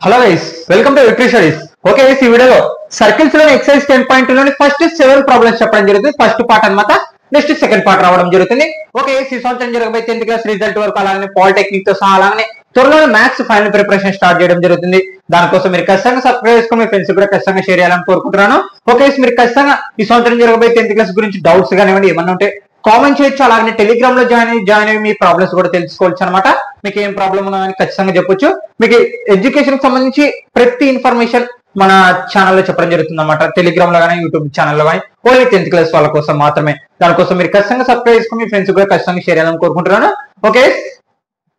Hello guys, welcome to victory studies. Okay guys, ఈ వీడియోలో circles లోని ఎక్సర్సైజ్ 10.2 ఫస్ట్ 7 ప్రాబ్లమ్స్ చెప్పడం జరుగుతుంది. ఫస్ట్ పార్ట్ అన్నమాట. నెక్స్ట్ సెకండ్ పార్ట్ రావడం జరుగుతుంది. ఓకే గైస్, ఈ సంవత్సరం జరగబోయే 10th క్లాస్ రిజల్ట్ వరకు అలాగే పాలిటెక్నిక్ తో సహా అలాగే త్వరలో మ్యాథ్స్ ఫైనల్ ప్రిపరేషన్ స్టార్ట్ చేయడం జరుగుతుంది. దానికోసం మీరు ఖచ్చితంగా సబ్స్క్రైబ్ చేసుకుని మీ ఫ్రెండ్స్ కూడా ఖచ్చితంగా షేర్ చేయాలని కోరుకుంటున్నాను. ఓకే గైస్, మీరు ఖచ్చితంగా ఈ సంవత్సరం జరగబోయే 10th క్లాస్ గురించి డౌట్స్ కానివ్వండి ఏమన్నా ఉంటే కామెంట్ చేయొచ్చు. అలాగే టెలిగ్రామ్ లో జాయిన్ అయ్యి మీ ప్రాబ్లమ్స్ కూడా తెలుసుకోవచ్చు అనమాట. మీకు ఏం ప్రాబ్లం ఉన్నా అని ఖచ్చితంగా చెప్పొచ్చు. మీకు ఎడ్యుకేషన్ కి సంబంధించి ప్రతి ఇన్ఫర్మేషన్ మన ఛానల్లో చెప్పడం జరుగుతుంది అనమాట. టెలిగ్రామ్ లో కానీ యూట్యూబ్ ఛానల్లో కానీ ఓన్లీ 10th క్లాస్ వాళ్ళ కోసం మాత్రమే. దానికోసం మీరు ఖచ్చితంగా సబ్స్క్రైబ్ చేసుకుని మీ ఫ్రెండ్స్ కూడా ఖచ్చితంగా షేర్ చేయాలని కోరుకుంటున్నాను. ఓకే,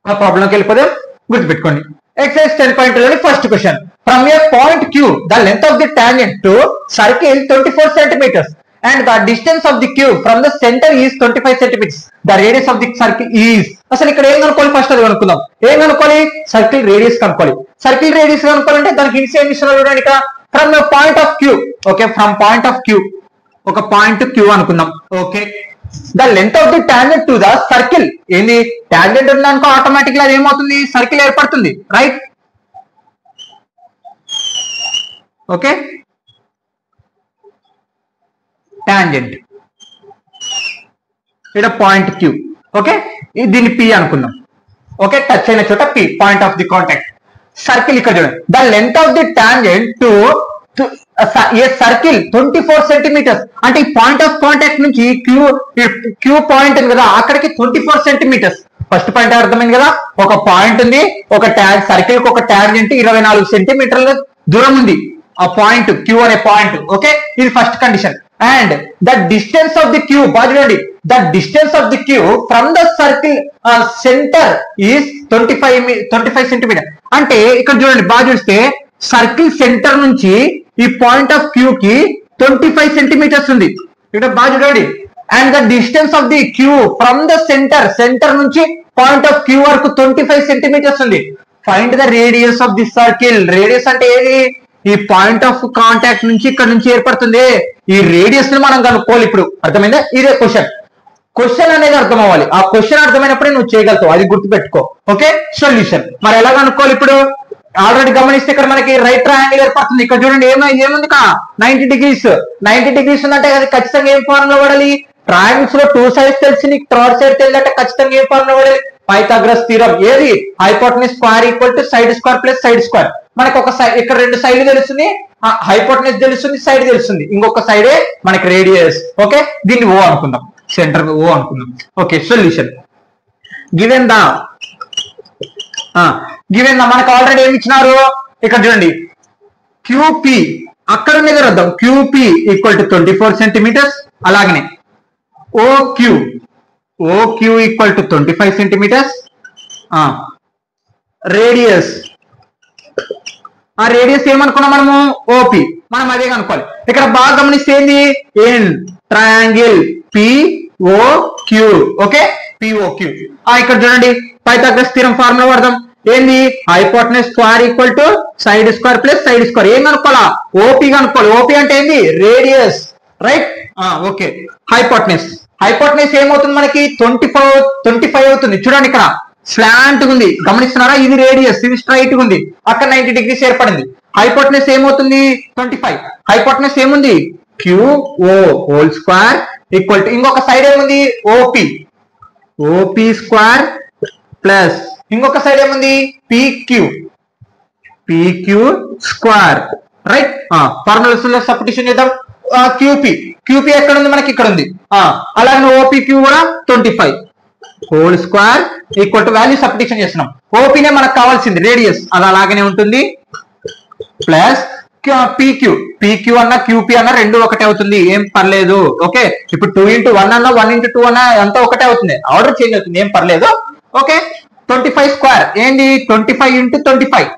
ఆ ప్రాబ్లంకి వెళ్ళిపోతే గుర్తుపెట్టుకోండి. Exercise 10.2 first question. From a point Q the length of the tangent to circle 24 centimeters and the distance of the cube from the center is 25 centimeters. The radius of the circle is. అసలు ఇక్కడ ఏం కనుక్కోవాలి? First అది కనుక్కుందాం. ఏం కనుక్కోవాలి? Circle radius కనుక్కోవాలి. Circle radius కనుక్కోవాలంటే దానికి హింట్స్ ఏం ఇస్తున్నారు చూడండి. ఇక్కడ from point of Q. Okay, from point of Q, ఒక పాయింట్ Q అనుకుందాం. Okay, the length of the tangent to the circle. ఏంది? టాంజెంట్ ఉందనుకో ఆటోమేటిక్ గా అది ఏమవుతుంది? సర్కిల్ ఏర్పడుతుంది, రైట్? ఓకే, టాంజెంట్ ఇక్కడ పాయింట్ Q. ఓకే, దీన్ని P అనుకుందాం. ఓకే, టచ్ అయిన చోట P, point of the contact. Circle ఇక్కడ చూడండి. The length of the tangent to a circle 24 centimeters. అంటే ఈ పాయింట్ ఆఫ్ కాంటాక్ట్ నుంచి Q పాయింట్ ఉంది కదా, అక్కడికి 24 centimeters. ఫస్ట్ పాయింట్ అర్థమైంది కదా. ఒక పాయింట్ ఉంది, ఒక సర్కిల్ కి ఒక టాంజెంట్ 24 సెంటీమీటర్ల దూరం ఉంది. ఆ పాయింట్ Q అనే పాయింట్. ఓకే, ఇది first condition. And the distance of the Q, బాగా చూడండి, the distance of the Q from the circle centre is 25 centimetre. అంటే ఇక్కడ చూడండి, బాగా చూస్తే సర్కిల్ సెంటర్ నుంచి ఈ పాయింట్ ఆఫ్ క్యూ కి 25 సెంటీమీటర్స్ ఉంది. ఇక్కడ బాగా చూడండి. And the distance of the queue from the centre నుంచి పాయింట్ ఆఫ్ క్యూ వరకు 25 సెంటీమీటర్స్ ఉంది. Find the radius of the circle. Radius అంటే ఏది? ఈ పాయింట్ ఆఫ్ కాంటాక్ట్ నుంచి ఇక్కడ నుంచి ఏర్పడుతుంది. ఈ రేడియస్ ని మనం కనుక్కోవాలి. ఇప్పుడు అర్థమైందా? ఇదే క్వశ్చన్ అనేది అర్థం అవ్వాలి. ఆ క్వశ్చన్ అర్థమైనప్పుడే నువ్వు చేయగలుగుతావు, అది గుర్తుపెట్టుకో. ఓకే, సొల్యూషన్ మరి ఎలా కనుక్కోవాలి? ఇప్పుడు ఆల్రెడీ గమనిస్తే ఇక్కడ మనకి రైట్ ట్రయాంగిల్ ఏర్పడుతుంది. ఇక్కడ చూడండి ఏముంది? 90 డిగ్రీస్ ఉందంటే అది ఖచ్చితంగా ఏం ఫార్ములా వాడాలి? ట్రయాంగిల్స్ లో 2 సైడ్స్ తెలిసి నీకు థర్డ్ సైడ్ తెలియాలంటే ఖచ్చితంగా ఏం ఫార్ములా వాడాలి? Pythagoras theorem. ఏది? Hypotenuse square equal to side square plus side square. మనకు ఒక సైడ్, ఇక్కడ 2 సైడ్లు తెలుస్తుంది, హైపోటెన్యూస్ తెలుస్తుంది, సైడ్ తెలుస్తుంది, ఇంకొక సైడే మనకి రేడియస్. ఓకే, దీన్ని O అనుకుందాం, సెంటర్ O అనుకుందాం. ఓకే, సొల్యూషన్ గివెన్ ద మనకు ఆల్రెడీ ఏమి ఇచ్చినారు? ఇక్కడ చూడండి, QP అక్కడ మీద వద్దాం. QP equal to 24 centimetres. అలాగనే OQ equal to 25 centimetres. Radius, ఆ రేడియస్ ఏమనుకున్నాం మనము? OP. మనం అదే కనుక్కోవాలి. ఇక్కడ బాగా గమనిస్తే ఏంది? In triangle POQ. Okay, POQ. ఇక్కడ చూడండి, పైథాగరస్ థీరం ఫార్ములా వాడదాం. ఏంది? Hypotenuse square equal to side square plus side square. ఏం కనుక్కోవాలా? OP కనుక్కోవాలి. OP అంటే ఏంది? Radius, right? ఓకే, హైపోటెన్యూస్ ఏమవుతుంది మనకి? 25 అవుతుంది. చూడండి, ఇక్కడ స్లాంట్ ఉంది, గమనిస్తున్నారా? ఇది రేడియస్, ఇది స్ట్రైట్ ఉంది, అక్కడ 90 డిగ్రీస్ ఏర్పడింది. హైపోటెన్యూస్ ఏమవుతుంది? 25. హైపోటెన్యూస్ ఏముంది? QO whole square equal to ఇంకొక సైడ్ ఏముంది? OP స్క్వేర్ ప్లస్ ఇంకొక సైడ్ ఏముంది? PQ square, right? ఫార్ములాస్ లో సబ్స్టిట్యూషన్ చేద్దాం. QP ఎక్కడ ఉంది? మనకి ఇక్కడ ఉంది. అలాగే OPQ కూడా 25 whole square equal to value substitution చేస్తున్నాం. OP నే మనకు కావాల్సింది, రేడియస్, అది అలాగనే ఉంటుంది. ప్లస్ PQ అన్న QP అన్న రెండు ఒకటే అవుతుంది, ఏం పర్లేదు. ఓకే, ఇప్పుడు 2 into 1 అన్న 1 into 2 అన్న అంతా ఒకటే అవుతుంది, ఆర్డర్ చేంజ్ అవుతుంది, ఏం పర్లేదు. ఓకే, 25 స్క్వేర్ ఏంది? 25 into 25.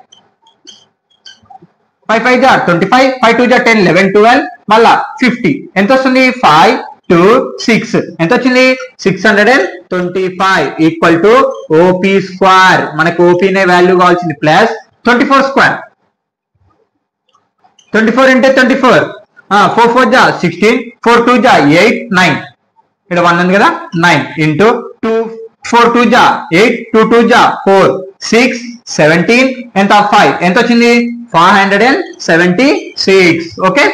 5 5 జా 25, 5 2 జా 10, 11 12, మళ్ళా 50. ఎంత వస్తుంది? 5 2 6. ఎంత వచ్చింది? 625 ఈక్వల్ టు OP స్క్వేర్. మనకు OP నే వాల్యూ కావాల్సింది. Plus 24 square. 24 into 24, 4 4 జా 16, 4 2 జా 8 9. ఇక్కడ 1 ఉంది కదా, 9 into 2 4 2 ja 8, 2 2 ja 4, 6 17 ఎంత 5 ఎంత వచ్చింది 476. ఓకే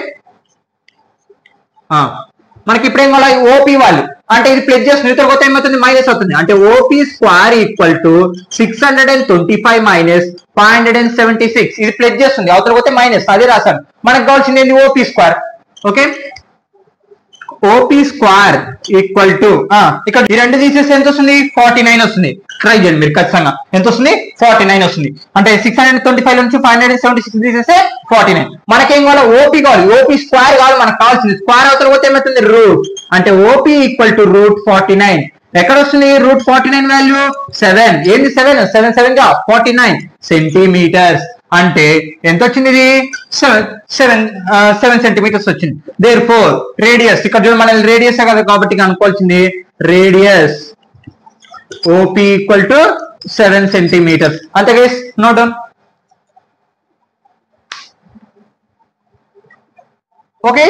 మనకి ఇప్పుడు ఏం కావాలి ఓపీ వాల్యూ అంటే ఇది ప్లస్ చేస్తుంది ఇతర పోతే ఏమవుతుంది మైనస్ అవుతుంది అంటే OP square equal to 625 minus 576 ఇది ప్లస్ చేస్తుంది అవతల పోతే మైనస్ అదే రాశాను మనకు కావాల్సింది ఏంటి OP square okay OP square equal to ఇక్కడ ఈ రెండు తీసేస్తే ఎంత వస్తుంది 49 వస్తుంది ట్రై చేయండి మీరు ఖచ్చితంగా ఎంత వస్తుంది 49 వస్తుంది అంటే 625 నుంచి 576 తీసేస్తే 49 మనకేం కావాలి ఓపీ కావాలి ఓపీ స్క్వేర్ కావాలి మనకు కావాల్సింది స్క్వేర్ అవతల పోతే ఏమవుతుంది రూట్ అంటే ఓపీ ఈక్వల్ టు రూట్ 49 ఎక్కడ వస్తుంది రూట్ 49 వాల్యూ 7 ఏంది 7 7 గా 49 సెంటీమీటర్స్ అంటే ఎంత వచ్చింది ఇది 7 సెంటీమీటర్స్ వచ్చింది దేర్ ఫోర్ రేడియస్ ఇక్కడ చూడండి మన రేడియస్ కదా కాబట్టి అనుకోవాల్సింది radius OP equal to 7 centimetres అంతే guys note down okay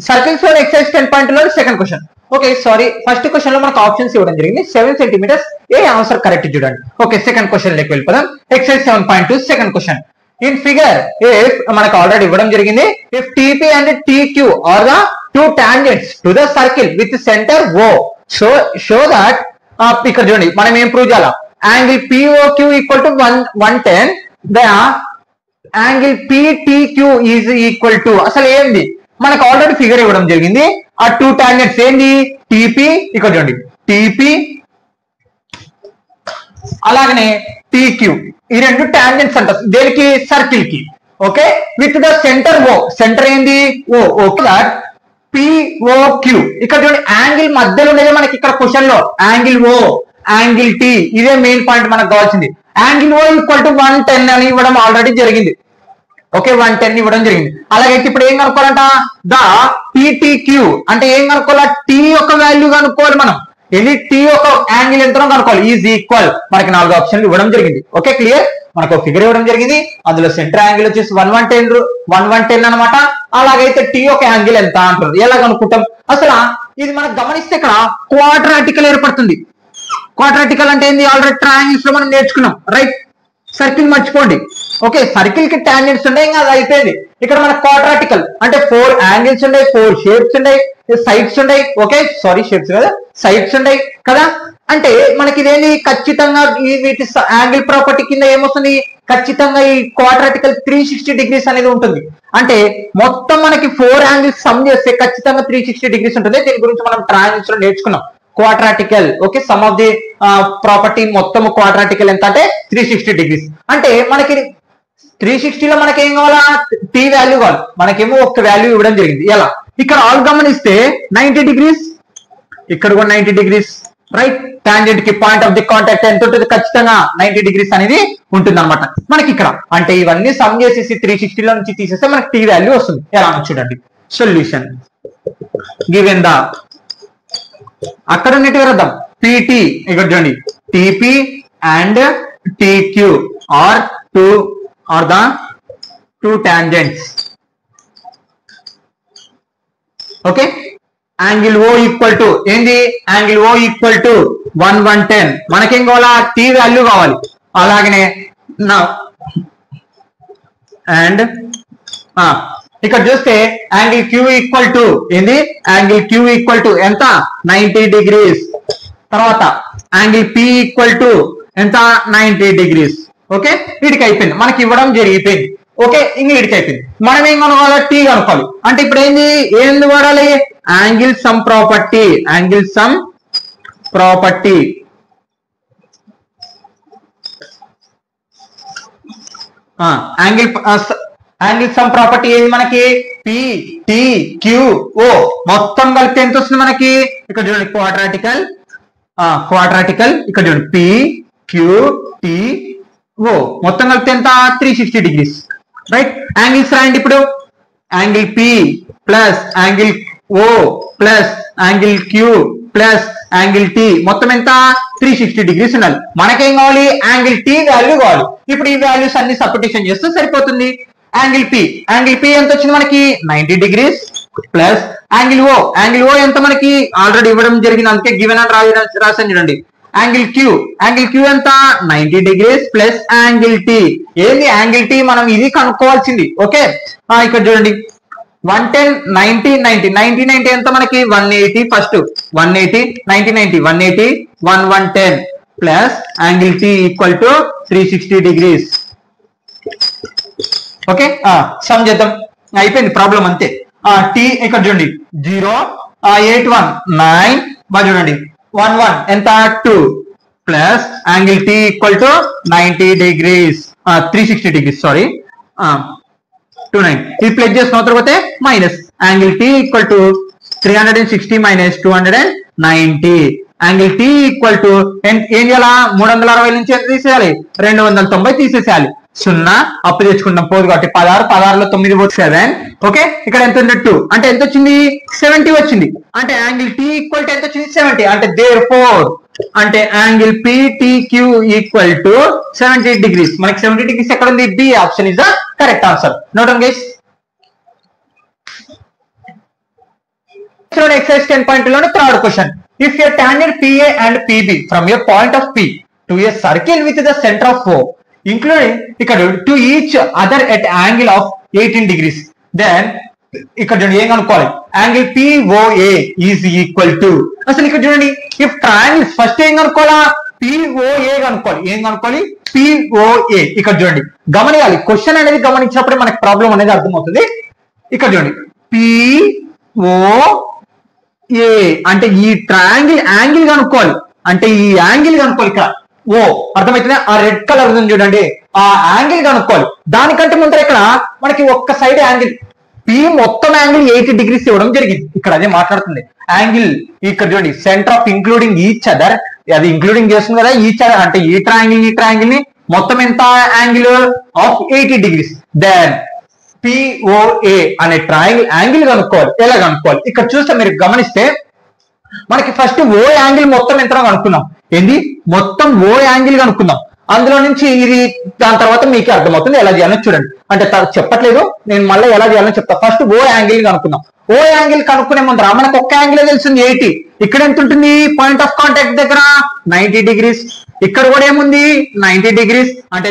circles లో ఎక్సర్సైజ్ 10.2 లో second question okay sorry first question లో మనకు ఆప్షన్స్ ఇవ్వడం జరిగింది 7 సెంటీమీటర్స్ ఏ ఆన్సర్ కరెక్ట్ చూడండి ఓకే సెకండ్ క్వశ్చన్ లోకి వెళ్ళిపోదాం exercise 7.2 second question in figure if మనకు ఆల్రెడీ ఇవ్వడం జరిగింది if TP and TQ are the two tangents to the circle with centre O show that ఇక్కడ చూడండి మనం ఏం ప్రూవ్ చేయాలా angle POQ equal to 110 the angle PTQ is equal to అసలు ఏంది మనకు ఆల్రెడీ ఫిగర్ ఇవ్వడం జరిగింది ఆ టూ టాంజెంట్స్ ఏంది టీపీ ఇక్కడ చూడండి టీపీ అలాగనే టీక్యూ ఈ రెండు టాంజెంట్స్ అంటారు దేనికి సర్కిల్ కి okay with the centre O centre ఏంది ఓ ఓకే దట్ పిఓక్యూ ఇక్కడ చూడండి యాంగిల్ మధ్యలో ఉండేది మనకి ఇక్కడ క్వశ్చన్ లో యాంగిల్ ఓ యాంగిల్ టీ ఇదే మెయిన్ పాయింట్ మనకు కావాల్సింది యాంగిల్ ఓ ఈక్వల్ టు 110 అని ఇవ్వడం ఆల్రెడీ జరిగింది ఓకే 110 ఇవ్వడం జరిగింది అలాగైతే ఇప్పుడు ఏం కనుక్కోవాలంట ద పిటిక్యూ అంటే ఏం కనుక్కోవాలా టీ యొక్క వాల్యూ కనుక్కోవాలి మనం ఎనీ టీ యొక్క యాంగిల్ ఎంతనో కనుక్కోవాలి ఈజ్ ఈక్వల్ మనకి 4 ఆప్షన్లు ఇవ్వడం జరిగింది ఓకే క్లియర్ మనకు ఫిగర్ ఇవ్వడం జరిగింది అందులో సెంటర్ యాంగిల్ వచ్చేసి 110 అనమాట అలాగైతే టీ యొక్క యాంగిల్ ఎంత అంటారు ఎలా కనుక్కుంటాం అసలు ఇది మనకు గమనిస్తే ఇక్కడ క్వాడ్రాటికల్ ఏర్పడుతుంది క్వాడ్రాటికల్ అంటే ఏంది ఆల్రెడీ ట్రయాంగిల్స్ లో మనం నేర్చుకున్నాం రైట్ సర్కిల్ మర్చిపోండి ఓకే సర్కిల్ కి టాంజెంట్స్ ఉన్నాయి ఇంకా అది అయిపోయింది ఇక్కడ మనకు క్వాడ్రాటికల్ అంటే 4 యాంగిల్స్ ఉన్నాయి 4 షేప్స్ ఉన్నాయి సైడ్స్ ఉన్నాయి ఓకే సారీ షేప్స్ కదా సైడ్స్ ఉన్నాయి కదా అంటే మనకి ఇదేంటి ఖచ్చితంగా ఈ వీటి యాంగిల్ ప్రాపర్టీ కింద ఏమొస్తుంది ఖచ్చితంగా ఈ క్వాడ్రాటికల్ 360 డిగ్రీస్ అనేది ఉంటుంది అంటే మొత్తం మనకి 4 యాంగిల్స్ సమ్ చేస్తే ఖచ్చితంగా 360 డిగ్రీస్ ఉంటుంది దీని గురించి మనం ట్రయాంగిల్స్ లో నేర్చుకున్నాం quadrilateral okay sum of the property మొత్తం క్వాడ్రాటికల్ ఎంత అంటే 360 డిగ్రీస్ అంటే మనకి 360 లో మనకి ఏం కావాలా టీ వాల్యూ కావాలి మనకేమో ఒక వాల్యూ ఇవ్వడం జరిగింది ఎలా ఇక్కడ ఆల్ గమనిస్తే 90 డిగ్రీస్ ఇక్కడ కూడా 90 డిగ్రీస్ రైట్ టాంజెంట్ కి పాయింట్ ఆఫ్ ది కాంటాక్ట్ ఎంత ఉంటుంది ఖచ్చితంగా 90 డిగ్రీస్ అనేది ఉంటుంది అనమాట మనకి ఇక్కడ అంటే ఇవన్నీ సమ్ చేసేసి 360 లో నుంచి తీసేస్తే మనకి టీ వాల్యూ వస్తుంది ఎలా చూడండి సొల్యూషన్ గివెన్ ద అక్కడ ఉన్నట్టుగా రాద్దాం పిటి ఇక్కడ చూడండి TP and TQ are the two tangents okay angle O equal to ఏంది యాంగిల్ ఓ ఈక్వల్ టు 110 మనకేం కావాలా టీ వాల్యూ కావాలి అలాగనే అండ్ ఇక్కడ చూస్తే యాంగిల్ క్యూ ఈక్వల్ టు ఏంది యాంగిల్ క్యూ ఈక్వల్ టు ఎంత 90 డిగ్రీస్ తర్వాత యాంగిల్ పి ఈక్వల్ టు ఎంత 90 డిగ్రీస్ ఓకే వీటికి అయిపోయింది మనకి ఇవ్వడం జరిగిపోయింది ఓకే ఇంక వీటికి అయిపోయింది మనం ఏం కనుక్కోవాలి టీ కనుక్కోవాలి అంటే ఇప్పుడు ఏంది వాడాలి angle sum property angle sum property ఏంది మనకి పి టి క్యూ ఓ మొత్తం కలిపితే ఎంత వస్తుంది మనకి ఇక్కడ చూడండి క్వాడ్రాటికల్ ఇక్కడ చూడండి పి క్యూ టి ఓ మొత్తం కలిపితే ఎంత 360 డిగ్రీస్ రైట్ యాంగిల్స్ రాయండి ఇప్పుడు angle P plus angle O plus angle Q plus angle T మొత్తం ఎంత 360 డిగ్రీస్ ఉండాలి మనకేం కావాలి యాంగిల్ టి వాల్యూ కావాలి ఇప్పుడు ఈ వాల్యూస్ అన్ని సబ్స్టిట్యూషన్ చేస్తే సరిపోతుంది యాంగిల్ పి ఎంత వచ్చింది మనకి 90 డిగ్రీస్ ప్లస్ యాంగిల్ ఓ ఎంత మనకి ఆల్రెడీ ఇవ్వడం జరిగింది అందుకే గివెన్ అని రాసాను చూడండి యాంగిల్ క్యూ ఎంత 90 degrees ప్లస్ యాంగిల్ టీ. ఏంది యాంగిల్ టీ మనం ఇది కనుక్కోవాల్సింది. ఓకే ఇక్కడ చూడండి 110 90 90 90 90 ఎంత మనకి 180 first 180 90 90 180 110 plus angle T equal to 360 degrees. Okay sum చేద్దాం అయిపోయింది ప్రాబ్లం అంతే. టీ ఇక్కడ చూడండి 0 81 9 బాగా చూడండి 11 ఎంత 2 plus angle T equal to 90 degrees 360 degrees sorry 29 ఇది ప్లస్ చేసిన తర్వాత minus angle T equal to 360 minus 290 angle T equal to ఏం చేయాలా 360 నుంచి ఎంత తీసేయాలి 290 తీసేసేయాలి. 0 అప్పు తెచ్చుకుంటాం పోదు కాబట్టి 16 9 7. ఓకే ఇక్కడ ఎంత ఉంది 2 అంటే ఎంత వచ్చింది 70 వచ్చింది. అంటే యాంగిల్ టీ ఈక్వల్ టు ఎంత వచ్చింది 70. అంటే దేర్ఫోర్ అంటే angle PTQ equal to 70 degrees. మనకి 70 degrees ఎక్కడ ఉంది B option is the correct answer. Note down guys. exercise 10.2 లోని third question. If a tangent PA and PB from a point of P to a circle with the center of O including ఇక్కడ to each other at angle of 18 degrees then ఇక్కడ చూడండి ఏం కనుక్కోవాలి angle POA is equal to అసలు ఇక్కడ చూడండి if triangle first ఏం కనుక్కోవాలా POA కనుక్కోవాలి. ఏం కనుక్కోవాలి POA. ఇక్కడ చూడండి గమనియాలి క్వశ్చన్ అనేది గమనించినప్పుడే మనకి ప్రాబ్లం అనేది అర్థమవుతుంది. ఇక్కడ చూడండి POA అంటే ఈ ట్రయాంగిల్ యాంగిల్ కనుక్కోవాలి. అంటే ఈ యాంగిల్ కనుక్కోవాలి. ఇక్కడ ఓ అర్థమవుతుంది ఆ రెడ్ కలర్ ఉంది చూడండి ఆ యాంగిల్ కనుక్కోవాలి. దానికంటే ముందర ఇక్కడ మనకి ఒక్క సైడ్ యాంగిల్ P మొత్తం యాంగిల్ 80 degrees ఇవ్వడం జరిగింది. ఇక్కడ అదే మాట్లాడుతుంది యాంగిల్ ఇక్కడ చూడండి centre of including each other అది ఇంక్లూడింగ్ చేస్తుంది కదా ఈచ్ అదర్ అంటే ఈ ట్రయాంగిల్ ని మొత్తం ఎంత angle of 80 degrees. Then POA అనే ట్రయాంగిల్ యాంగిల్ కనుక్కోవాలి. ఎలా కనుక్కోవాలి ఇక్కడ చూస్తే మీరు గమనిస్తే మనకి ఫస్ట్ ఓ యాంగిల్ మొత్తం ఎంతనో కనుక్కున్నాం. ఏంది మొత్తం ఓ యాంగిల్ కనుక్కుందాం. అందులో నుంచి ఇది దాని తర్వాత మీకు అర్థమవుతుంది ఎలా చేయాలని చూడండి. అంటే చెప్పట్లేదు నేను మళ్ళీ ఎలా చేయాలని చెప్తా. ఫస్ట్ ఓ యాంగిల్ కనుక్కుందాం. ఓ యాంగిల్ కనుక్కునే ముందర మనకు ఒక్క యాంగిల్ తెలిసింది 80. ఇక్కడ ఎంత ఉంటుంది పాయింట్ ఆఫ్ కాంటాక్ట్ దగ్గర 90 degrees. ఇక్కడ కూడా ఏముంది 90 degrees. అంటే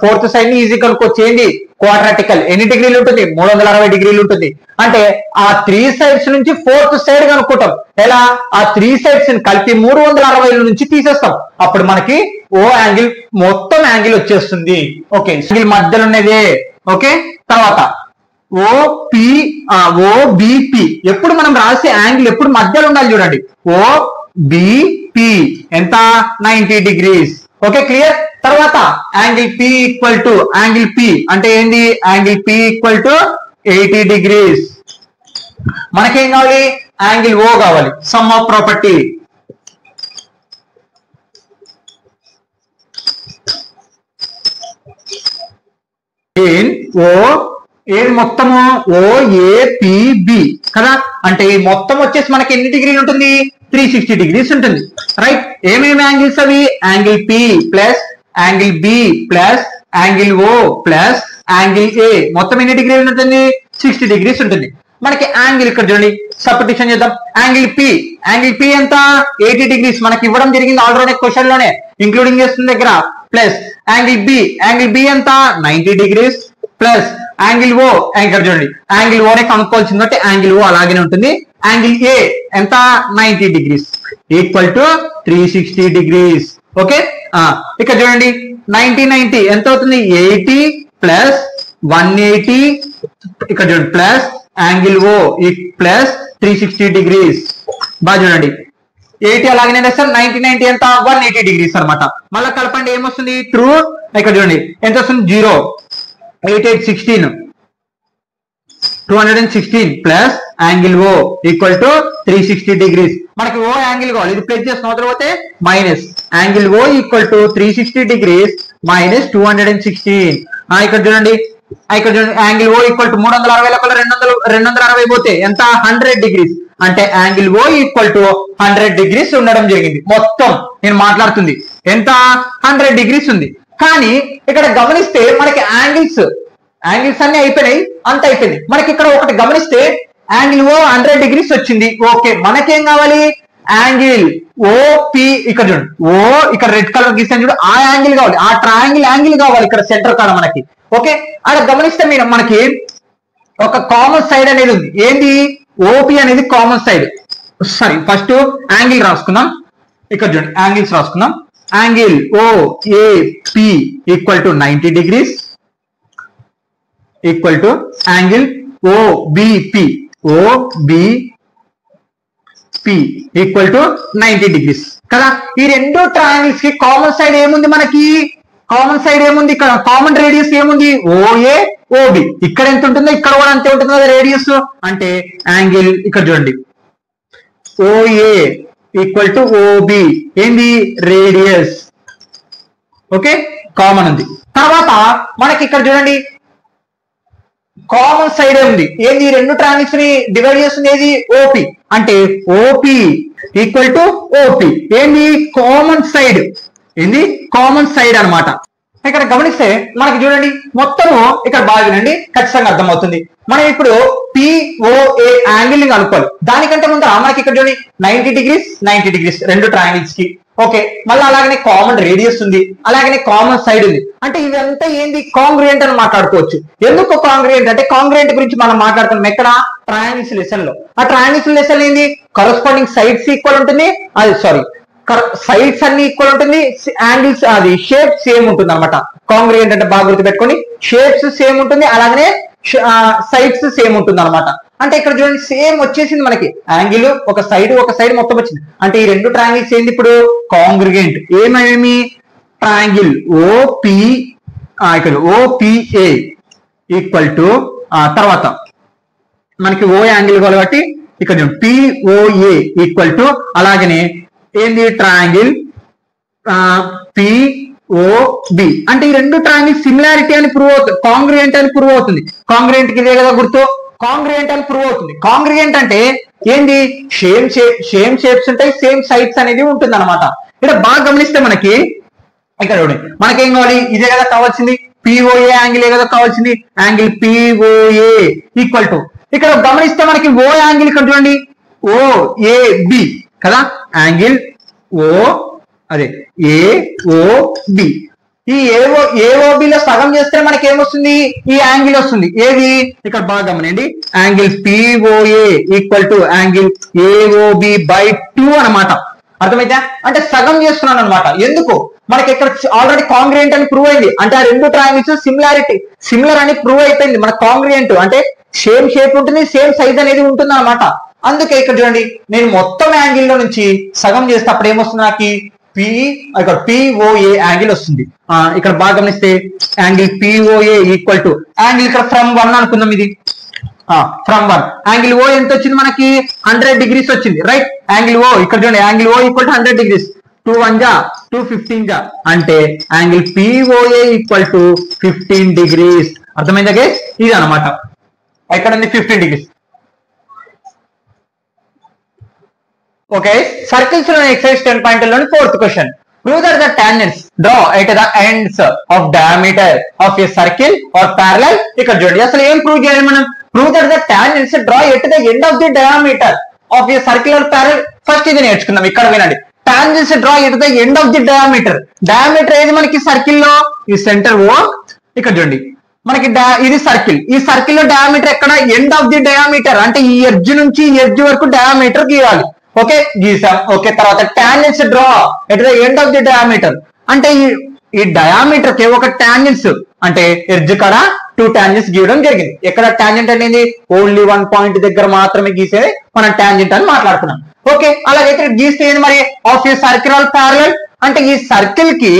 ఫోర్త్ సైడ్ ని ఈజీ కనుక్కోవచ్చు. ఏంటి క్వాడ్రాటికల్ ఎన్ని డిగ్రీలు ఉంటుంది 360 degrees ఉంటుంది. అంటే ఆ 3 sides నుంచి ఫోర్త్ సైడ్ కనుక్కుంటాం. ఎలా ఆ 3 sides ని కలిపి 360 నుంచి తీసేస్తాం. అప్పుడు మనకి ఓ యాంగిల్ మొత్తం యాంగిల్ వచ్చేస్తుంది. ఓకే యాంగిల్ మధ్యలో ఉన్నదే. ఓకే తర్వాత OBP ఎప్పుడు మనం రాసే యాంగిల్ ఎప్పుడు మధ్యలో ఉండాలి చూడండి. OBP ఎంత 90 degrees. Okay clear. తర్వాత angle P equal to angle P అంటే ఏంది angle P equal to 80 degrees. మనకేం కావాలి యాంగిల్ O కావాలి. సమ్ ఆఫ్ ప్రాపర్టీ ఏది మొత్తము OAPB కదా. అంటే ఈ మొత్తం వచ్చేసి మనకి ఎన్ని డిగ్రీలు ఉంటుంది 360 degrees ఉంటుంది. రైట్ ఏమేమి యాంగిల్స్ అవి angle P plus angle B plus angle O plus angle A మొత్తం ఎన్ని డిగ్రీలు ఉంటుంది 60 degrees ఉంటుంది. మనకి యాంగిల్ ఇక్కడ చూడండి సబ్స్టిట్యూషన్ చేద్దాం. యాంగిల్ P ఎంత 80 degrees మనకి ఇవ్వడం జరిగింది ఆల్రెడీ క్వశ్చన్ లోనే ఇంక్లూడింగ్ చేస్తుంది దగ్గర. ప్లస్ యాంగిల్ B ఎంత 90 degrees ప్లస్ యాంగిల్ O ఇక్కడ చూడండి యాంగిల్ O నే కనుక్కోవాల్సింది అంటే యాంగిల్ O అలాగే ఉంటుంది. యాంగిల్ A ఎంత 90 degrees equal to 360 degrees. Okay ఇక్కడ చూడండి 90 ఎంత అవుతుంది 80 ప్లస్ 180 ఇక్కడ చూడండి plus angle O plus 360 degrees. బాగా చూడండి 80 అలాగనే సార్ 90 ఎంత 180 degrees అనమాట. మళ్ళీ కలపండి ఏమొస్తుంది ట్రూ. ఇక్కడ చూడండి ఎంత వస్తుంది 0 8 8 16 216 plus angle O equal to 360 degrees. మనకి ఓ యాంగిల్ కావాలి. ఇది ప్లస్ చేసిన తర్వాత minus angle O equal to 360 degrees minus 216. ఇక్కడ చూడండి యాంగిల్ O ఈక్వల్ టు 360 లోపల 260 పోతే ఎంత 100 degrees. అంటే angle O equal to 100 degrees ఉండడం జరిగింది. మొత్తం నేను మాట్లాడుతుంది ఎంత 100 degrees ఉంది. కానీ ఇక్కడ గమనిస్తే మనకి యాంగిల్స్ అన్ని అయిపోయినాయి అంత అయిపోయింది. మనకి ఇక్కడ ఒకటి గమనిస్తే యాంగిల్ O 100 degrees వచ్చింది. ఓకే మనకేం కావాలి యాంగిల్ ఓపి ఇక్కడ చూడండి, ఓ ఇక్కడ రెడ్ కలర్ గీసాను చూడు, ఆ యాంగిల్ కావాలి, ఆ ట్రయాంగిల్ యాంగిల్ కావాలి ఇక్కడ సెంటర్ కాడ మనకి. ఓకే, అక్కడ గమనిస్తే మీరు మనకి ఒక కామన్ సైడ్ అనేది ఉంది. ఏంది? ఓపి అనేది common side. Sorry, first angle రాసుకుందాం. ఇక్కడ చూడండి యాంగిల్స్ రాసుకుందాం. Angle OAP equal to 90 degrees equal to angle OBP equal to 90 degrees కదా. ఈ రెండు ట్రయాంగిల్స్ కి కామన్ సైడ్ ఏముంది? మనకి కామన్ సైడ్ ఏముంది? ఇక్కడ కామన్ రేడియస్ ఏముంది? OA OB. ఇక్కడ ఎంత ఉంటుందో ఇక్కడ కూడా అంతే ఉంటుంది కదా రేడియస్. అంటే యాంగిల్ ఇక్కడ చూడండి ఓఏ ఈక్వల్ టు ఓబి ఏంది? రేడియస్. ఓకే, కామన్ ఉంది. తర్వాత మనకి ఇక్కడ చూడండి కామన్ సైడ్ ఉంది. ఏంది? రెండు ట్రయాంగిల్స్ ని డివైడ్ చేస్తుంది ఏది? ఓపి. అంటే ఓపి ఈక్వల్ టు ఓపి ఏంది? Common side. ఏంది? కామన్ సైడ్ అన్నమాట. ఇక్కడ గమనిస్తే మనకి చూడండి మొత్తము ఇక్కడ బాగా వినండి, ఖచ్చితంగా అర్థమవుతుంది. మనం ఇప్పుడు పిఓఏ యాంగిల్ ని కనుక్కోవాలి. దానికంటే ముందు మనకి ఇక్కడ చూడండి 90 degrees రెండు ట్రయాంగిల్స్ కి. ఓకే, మళ్ళీ అలాగనే కామన్ రేడియస్ ఉంది, అలాగనే కామన్ సైడ్ ఉంది. అంటే ఇదంతా ఏంది? కాంగ్రుయెంట్ అని మాట్లాడుకోవచ్చు. ఎందుకు కాంగ్రుయెంట్ అంటే కాంగ్రుయెంట్ గురించి మనం మాట్లాడుతున్నాం ఎక్కడ? ట్రయాంగిల్స్ లెసన్ లో. ఆ ట్రయాంగిల్స్ లెసన్ ఏంది? కరస్పాండింగ్ సైడ్స్ ఈక్వల్ ఉంటుంది, అది సారీ సైడ్స్ అన్ని ఈక్వల్ ఉంటుంది, యాంగిల్స్ అది షేప్ సేమ్ ఉంటుంది అనమాట. కాంగ్రుయెంట్ అంటే బాగా గుర్తుపెట్టుకొని షేప్స్ సేమ్ ఉంటుంది, అలాగనే సైడ్స్ సేమ్ ఉంటుంది అనమాట. అంటే ఇక్కడ చూడండి సేమ్ వచ్చేసింది మనకి, యాంగిల్ ఒక సైడ్ మొత్తం వచ్చింది. అంటే ఈ రెండు ట్రయాంగిల్స్ ఏంది ఇప్పుడు? కాంగ్రుయెంట్. ఏమేమి? ట్రయాంగిల్ ఓపి ఇక్కడ ఓపిఏ ఈక్వల్ టు తర్వాత మనకి ఓ యాంగిల్ కాబట్టి ఇక్కడ పిఓఏ ఈక్వల్ టు అలాగనే ఏంది? Triangle POB. అంటే ఈ రెండు ట్రయాంగిల్ సిమిలారిటీ అని ప్రూవ్ అవుతుంది, కాంగ్రుయెంట్ అని ప్రూవ్ అవుతుంది. కాంగ్రుయెంట్ కి ఇదే కదా గుర్తు, కాంగ్రుయెంట్ అని ప్రూవ్ అవుతుంది. కాంగ్రుయెంట్ అంటే ఏంది? సేమ్ షేప్స్ ఉంటాయి, సేమ్ సైడ్స్ అనేది ఉంటుంది అనమాట. ఇక్కడ బాగా గమనిస్తే మనకి ఇక్కడ చూడండి మనకేం కావాలి? ఇదే కదా కావాల్సింది, పిఓఏ యాంగిల్ ఏ కదా కావాల్సింది. యాంగిల్ పిఓఏ ఈక్వల్ టు ఇక్కడ గమనిస్తే మనకి ఓ యాంగిల్ ఇక్కడ చూడండి ఓఏబి కదా. Angle AOB. ఈ ఏఓబిలో సగం చేస్తే మనకి ఏమొస్తుంది? ఈ యాంగిల్ వస్తుంది. ఏది? ఇక్కడ బాగా గమనండి, angle POA equal to angle AOB by 2 అనమాట. అర్థమైతే? అంటే సగం చేస్తున్నాను అనమాట. ఎందుకు? మనకి ఇక్కడ ఆల్రెడీ కాంగ్రుయెంట్ అని ప్రూవ్ అయింది. అంటే ఆ రెండు ట్రయాంగిల్స్ సిమిలర్ అని ప్రూవ్ అయిపోయింది. మన కాంగ్రుయెంట్ అంటే సేమ్ షేప్ ఉంటుంది, సేమ్ సైజ్ అనేది ఉంటుంది అనమాట. అందుకే ఇక్కడ చూడండి నేను మొత్తం యాంగిల్ లో నుంచి సగం చేస్తే అప్పుడు ఏమొస్తుంది? నాకు ఇక్కడ పిఓఏ యాంగిల్ వస్తుంది. ఇక్కడ బాగా గమనిస్తే angle POA equal to angle ఇక్కడ ఫ్రమ్ 1 అనుకుందాం. ఇది ఫ్రమ్ 1 యాంగిల్ ఓ ఎంత వచ్చింది మనకి? 100 degrees వచ్చింది, రైట్? యాంగిల్ ఓ ఇక్కడ చూడండి angle O equal to 100 degrees. 2 1 జా 2 15 జా అంటే angle POA equal to 15 degrees. అర్థమైందా గైస్? ఇది అనమాట. ఇక్కడ ఉంది 15 degrees. ఓకే, సర్కిల్స్ లోని ఎక్సర్సైజ్ 10.2 లోని 4th question. Prove that the tangents draw at the ends of diameter of a circle or parallel. ఇక్కడ చూడండి అసలు ఏం ప్రూవ్ చేయాలి మనం? Prove that the tangents draw at the end of the diameter of a circle or parallel. First ఇది నేర్చుకుందాం. ఇక్కడ వినండి, tangents draw at the end of the diameter. Diameter ఏది మనకి సర్కిల్ లో? ఈ సెంటర్ ఓ. ఇక్కడ చూడండి మనకి ఇది సర్కిల్, ఈ సర్కిల్ లో డయామీటర్ ఎక్కడ? End of the diameter. అంటే ఈ ఎడ్జ్ నుంచి ఈ ఎడ్జ్ వరకు డయామీటర్ గీయాలి. ఓకే, గీసాం. ఓకే, తర్వాత tangents draw at the end of the diameter. అంటే ఈ డయామీటర్ కి ఒక టాంజెంట్స్ అంటే ఎడ్జ్ కాడ 2 టాంజెంట్స్ గీయడం జరిగింది. ఎక్కడ టాంజెంట్ అనేది? ఓన్లీ 1 పాయింట్ దగ్గర మాత్రమే గీసేది మనం టాంజెంట్ అని మాట్లాడుతున్నాం. ఓకే, అలాగైతే గీస్తే మరి of a circle are parallel అంటే ఈ సర్కిల్ కి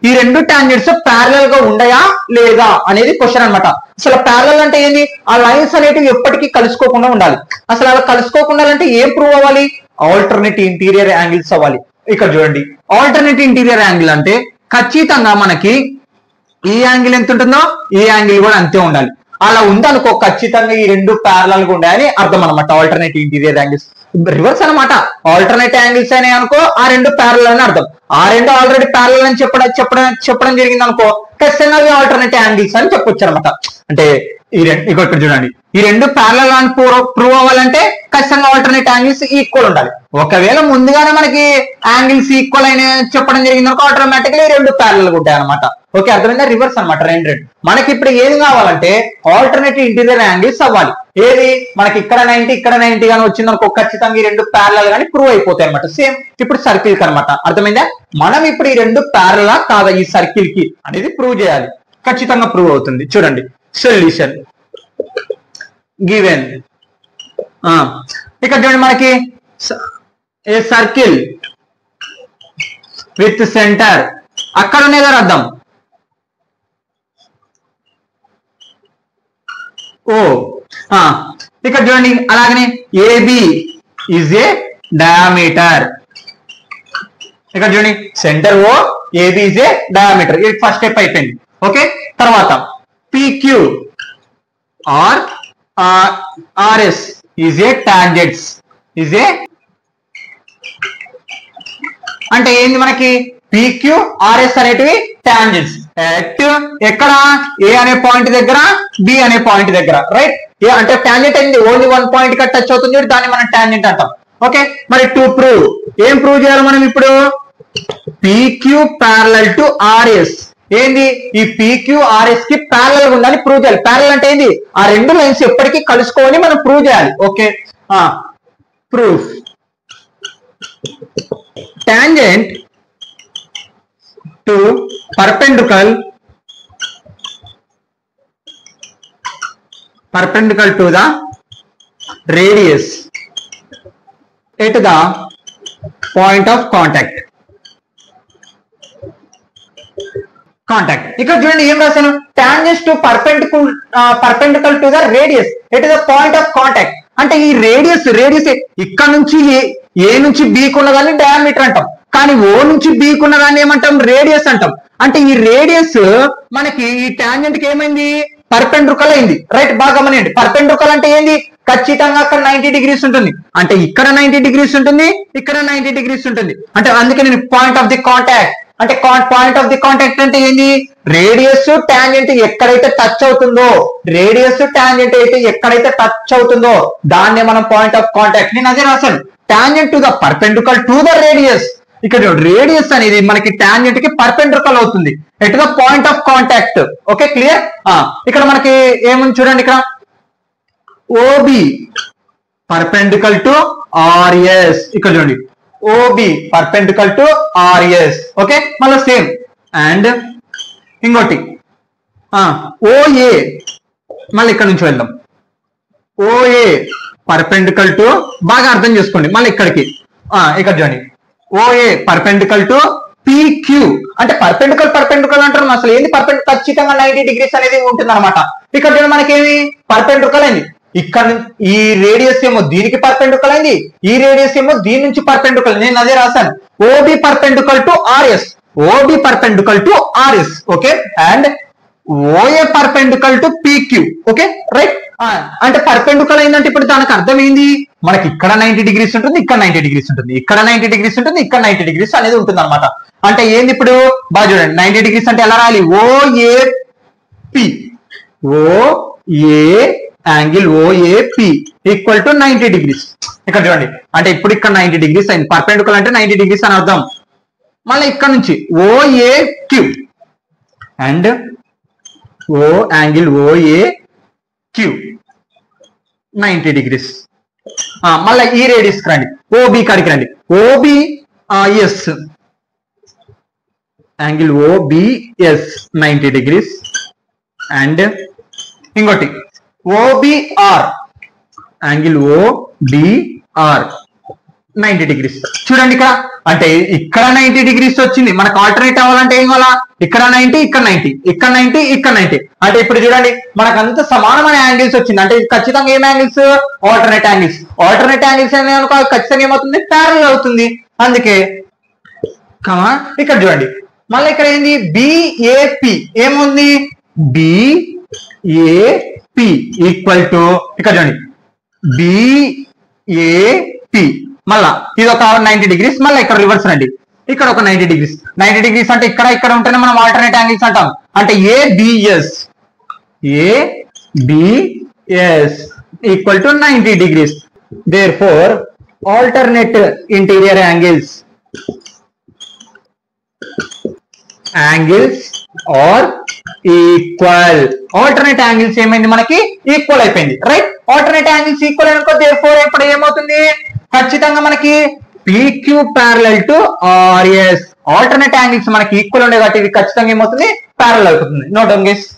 ఈ రెండు టాంజెంట్స్ ప్యారలల్ గా ఉండయా లేదా అనేది క్వశ్చన్ అనమాట. అసలు ప్యారలల్ అంటే ఏంది? ఆ లైన్స్ అనేటివి ఎప్పటికీ కలుసుకోకుండా ఉండాలి. అసలు అలా కలుసుకోకుండా అంటే ఏం ప్రూవ్ అవ్వాలి? ఆల్టర్నేట్ ఇంటీరియర్ యాంగిల్స్ అవ్వాలి. ఇక్కడ చూడండి ఆల్టర్నేట్ ఇంటీరియర్ యాంగిల్ అంటే ఖచ్చితంగా మనకి ఈ యాంగిల్ ఎంత ఉంటుందో ఈ యాంగిల్ కూడా అంతే ఉండాలి. అలా ఉందనుకో ఖచ్చితంగా ఈ రెండు ప్యారలల్ గా ఉండాలని అర్థం అనమాట. ఆల్టర్నేట్ ఇంటీరియర్ యాంగిల్స్ రివర్స్ అనమాట. ఆల్టర్నేట్ యాంగిల్స్ అని అనుకో ఆ రెండు ప్యారలల్ అని అర్థం. ఆ రెండు ఆల్రెడీ ప్యారలల్ అని చెప్పడం జరిగింది అనుకో ఖచ్చితంగా ఆల్టర్నేట్ యాంగిల్స్ అని చెప్పొచ్చు అనమాట. అంటే ఇక్కడ చూడండి ఈ రెండు ప్యారలల్ అని ప్రూవ్ అవ్వాలంటే ఖచ్చితంగా ఆల్టర్నేట్ యాంగిల్స్ ఈక్వల్ ఉండాలి. ఒకవేళ ముందుగానే మనకి యాంగిల్స్ ఈక్వల్ అయిన చెప్పడం జరిగింది అనుకో ఆటోమేటిక్లీ రెండు ప్యారల్ ఉంటాయి అనమాట. ఓకే, అర్థమైందా? రివర్స్ అనమాట రెండు. మనకి ఇప్పుడు ఏది కావాలంటే ఆల్టర్నేటివ్ ఇంటీరియర్ యాంగిల్స్ అవ్వాలి. ఏది మనకి ఇక్కడ 90 ఇక్కడ 90 గానీ వచ్చింది అనుకో ఖచ్చితంగా ఈ రెండు ప్యారల్ గానీ ప్రూవ్ అయిపోతాయి అనమాట. సేమ్ ఇప్పుడు సర్కిల్ కి అనమాట. అర్థమైందా? మనం ఇప్పుడు ఈ రెండు ప్యారల్ కాదా ఈ సర్కిల్ కి అనేది ప్రూవ్ చేయాలి. ఖచ్చితంగా ప్రూవ్ అవుతుంది. చూడండి సొల్యూషన్ గివెన్. ఇక్కడ చూడండి మనకి ఏ సర్కిల్ విత్ సెంటర్ అక్కడ ఉన్నాయి కదా అర్థం ఓ. ఇక్కడ చూడండి అలాగనే ఏబి ఈజ్ ఏ డయామీటర్. ఇక్కడ చూడండి centre O, AB is a diameter. ఇది ఫస్ట్ స్టెప్ అయిపోయింది. ఓకే, తర్వాత PQ or RS is a tangents. Is a అంటే ఏంది మనకి పిక్యూ ఆర్ఎస్ అనేటివి టాంజెంట్స్. ఎక్కడ ఏ అనే పాయింట్ దగ్గర, బి అనే పాయింట్ దగ్గర, రైట్? ఏ అంటే టాంజెంట్ అయింది ఓన్లీ వన్ పాయింట్ కి టచ్ అవుతుంది, దాన్ని మనం టాంజెంట్ అంటాం. ఓకే, మరి టు ప్రూవ్ ఏం ప్రూవ్ చేయాలి మనం ఇప్పుడు? PQ parallel to RS. ఏంది ఈ పిక్యూ ఆర్ఎస్ కి ప్యారలల్ ఉందని ప్రూవ్ చేయాలి. ప్యారలల్ అంటే ఏంది? ఆ రెండు లైన్స్ ఎప్పటికీ కలుసుకోవాలి మనం ప్రూవ్ చేయాలి. Okay, proof tangent to perpendicular to the radius at the point of contact. ఇక్కడ చూడండి ఏం రాశాను? tangents to perpendicular to the radius at the point of contact. అంటే ఈ రేడియస్ ఇక్కడ నుంచి ఏ నుంచి బి ఉన్నదాన్ని డయామీటర్ అంటాం, కానీ ఓ నుంచి బి ఉన్నదాన్ని ఏమంటాం? రేడియస్ అంటాం. అంటే ఈ రేడియస్ మనకి ఈ టాంజెంట్ కి ఏమైంది? పర్పెండిక్యులర్ అయింది, రైట్? బాగా గమనించండి. పర్పెండిక్యులర్ అంటే ఏంది? ఖచ్చితంగా అక్కడ 90 డిగ్రీస్ ఉంటుంది. అంటే ఇక్కడ 90 డిగ్రీస్ ఉంటుంది, ఇక్కడ 90 డిగ్రీస్ ఉంటుంది. అంటే అందుకే నేను పాయింట్ ఆఫ్ ది కాంటాక్ట్ అంటే పాయింట్ ఆఫ్ ది కాంటాక్ట్ అంటే ఏంది? రేడియస్ టాంజెంట్ ఎక్కడైతే టచ్ అవుతుందో, రేడియస్ టాంజెంట్ అయితే ఎక్కడైతే టచ్ అవుతుందో దాన్నే మనం పాయింట్ ఆఫ్ కాంటాక్ట్. నేను అదే రాశాను, tangent to the perpendicular to the radius. ఇక్కడ రేడియస్ అనేది మనకి టాంజెంట్ కి పర్పెండిక్యులర్ అవుతుంది at the point of contact. Okay, clear? ఇక్కడ మనకి ఏముంది చూడండి, ఇక్కడ ఓబి పర్పెండిక్యులర్ టు ఆర్ఎస్. ఇక్కడ చూడండి OB perpendicular to RS. Okay, మళ్ళీ సేమ్. అండ్ ఇంకోటి ఓఏ, మళ్ళీ ఇక్కడ నుంచి వెళ్దాం. ఓఏ పర్పెండిక్యులర్ టు, బాగా అర్థం చేసుకోండి మళ్ళీ ఇక్కడికి. ఇక్కడ చూడండి ఓఏ పర్పెండిక్యులర్ టు పిక్యూ. అంటే పర్పెండిక్యులర్ అంటారు, అసలు ఏంది పర్పెండిక్యులర్? ఖచ్చితంగా 90 డిగ్రీస్ అనేది ఉంటుంది అనమాట. ఇక్కడ చూడండి మనకేమి పర్పెండిక్యులర్ అయింది. ఇక్కడ ఈ రేడియస్ ఏమో దీనికి పర్పెండిక్యులర్ అయింది, ఈ రేడియస్ ఏమో దీని నుంచి పర్పెండిక్యులర్. నేను అదే రాశాను, OB perpendicular to RS. OB perpendicular to RS. Okay, and OA perpendicular to PQ. Okay, right? అంటే పర్పెండిక్యులర్ అయిందంటే ఇప్పుడు దానికి అర్థం ఏంది? మనకి ఇక్కడ 90 డిగ్రీస్ ఉంటుంది, ఇక్కడ 90 డిగ్రీస్ ఉంటుంది, ఇక్కడ 90 డిగ్రీస్ ఉంటుంది, ఇక్కడ 90 డిగ్రీస్ అనేది ఉంటుంది అనమాట. అంటే ఏంది ఇప్పుడు? బాగా చూడండి, 90 డిగ్రీస్ అంటే ఎలా రాయాలి? OAP, OA angle OAP equal to 90 degrees. ఇక్కడ చూడండి, అంటే ఇప్పుడు ఇక్కడ 90 డిగ్రీస్ అయింది. పర్పెండిక్యులర్ అంటే 90 డిగ్రీస్ అని అర్థం. మళ్ళీ ఇక్కడ నుంచి ఓఏక్యూ అండ్ ఓ యాంగిల్ ఓఏక్యూ 90 డిగ్రీస్. మళ్ళీ ఈ రేడియస్ రండి, ఓబి కాడికి రండి. OBS angle OBS 90 degrees. And ఇంకోటి ఓబిఆర్ యాంగిల్ ఓబిఆర్ 90 డిగ్రీస్. చూడండి ఇక్కడ, అంటే ఇక్కడ 90 డిగ్రీస్ వచ్చింది. మనకు ఆల్టర్నేట్ అవ్వాలంటే ఏం కావాలా? ఇక్కడ 90, ఇక్కడ 90, ఇక్కడ 90, ఇక్కడ 90. అంటే ఇప్పుడు చూడండి మనకు అంత సమానమైన యాంగిల్స్ వచ్చింది. అంటే ఖచ్చితంగా ఏం angles? Alternate angles. Alternate angles అనేది అనుకో ఖచ్చితంగా ఏమవుతుంది? ప్యారలల్ అవుతుంది. అందుకే ఇక్కడ చూడండి మళ్ళీ ఇక్కడ ఏంది? బిఏపి ఏముంది? బిఏపి ఈక్వల్ టు, ఇక్కడ చూడండి బిఏపి, మళ్ళా ఇది ఒక 90 డిగ్రీస్. మళ్ళీ ఇక్కడ రివర్స్ రండి, ఇక్కడ ఒక 90 డిగ్రీస్. 90 డిగ్రీస్ అంటే ఇక్కడ ఉంటేనే మనం ఆల్టర్నేట్ యాంగిల్స్ అంటాం. అంటే ABS equal to 90 degrees. Therefore alternate interior angles are equal. alternate angles ఏమైంది మనకి ఈక్వల్ అయిపోయింది రైట్. alternate angles ఈక్వల్ అనుకో therefore ఇప్పుడు ఏమవుతుంది ఖచ్చితంగా మనకి PQ parallel to RS. alternate angles మనకి ఈక్వల్ ఉండే కాబట్టి ఇది ఖచ్చితంగా ఏమవుతుంది parallel అవుతుంది. Note down guys.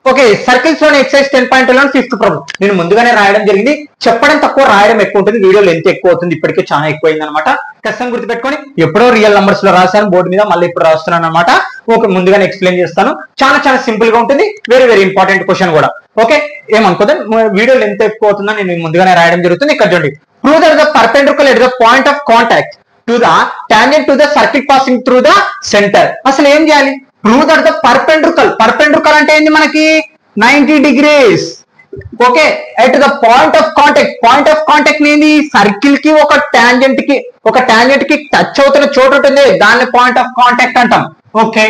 Okay circles లోని ఎక్సైజ్ 10.2 ఫిఫ్త్ ప్రాబ్లం. నేను ముందుగానే రాయడం జరిగింది, చెప్పడం తక్కువ రాయడం ఎక్కువ ఉంటుంది, వీడియో లెంత్ ఎక్కువ అవుతుంది, ఇప్పటికే చాలా ఎక్కువైంది అనమాట. ఖచ్చితంగా గుర్తుపెట్టుకొని ఎప్పుడో రియల్ నంబర్స్ లో రాశాను బోర్డు మీద, మళ్ళీ ఇప్పుడు రాస్తున్నాను అనమాట. ఓకే ముందుగానే ఎక్స్ప్లెయిన్ చేస్తాను, చాలా చాలా సింపుల్ గా ఉంటుంది, వెరీ వెరీ ఇంపార్టెంట్ క్వశ్చన్ కూడా. ఓకే ఏమనుకోదు వీడియో లెంత్ ఎక్కువ అవుతుందని నేను ముందుగానే రాయడం జరుగుతుంది. ఇక్కడ చూడండి prove that the perpendicular at the point of contact to the tangent to the circle passing through the centre. అసలు ఏం చేయాలి? ప్రూవ్ దట్ ద పర్పెండిక్యులర్ అంటే ఏంది మనకి 90 degrees. Okay at the point of contact ఏంది సర్కిల్ కి ఒక tangent కి టచ్ అవుతున్న చోటు ఉంటుంది, దాన్ని పాయింట్ ఆఫ్ కాంటాక్ట్ అంటాం. Okay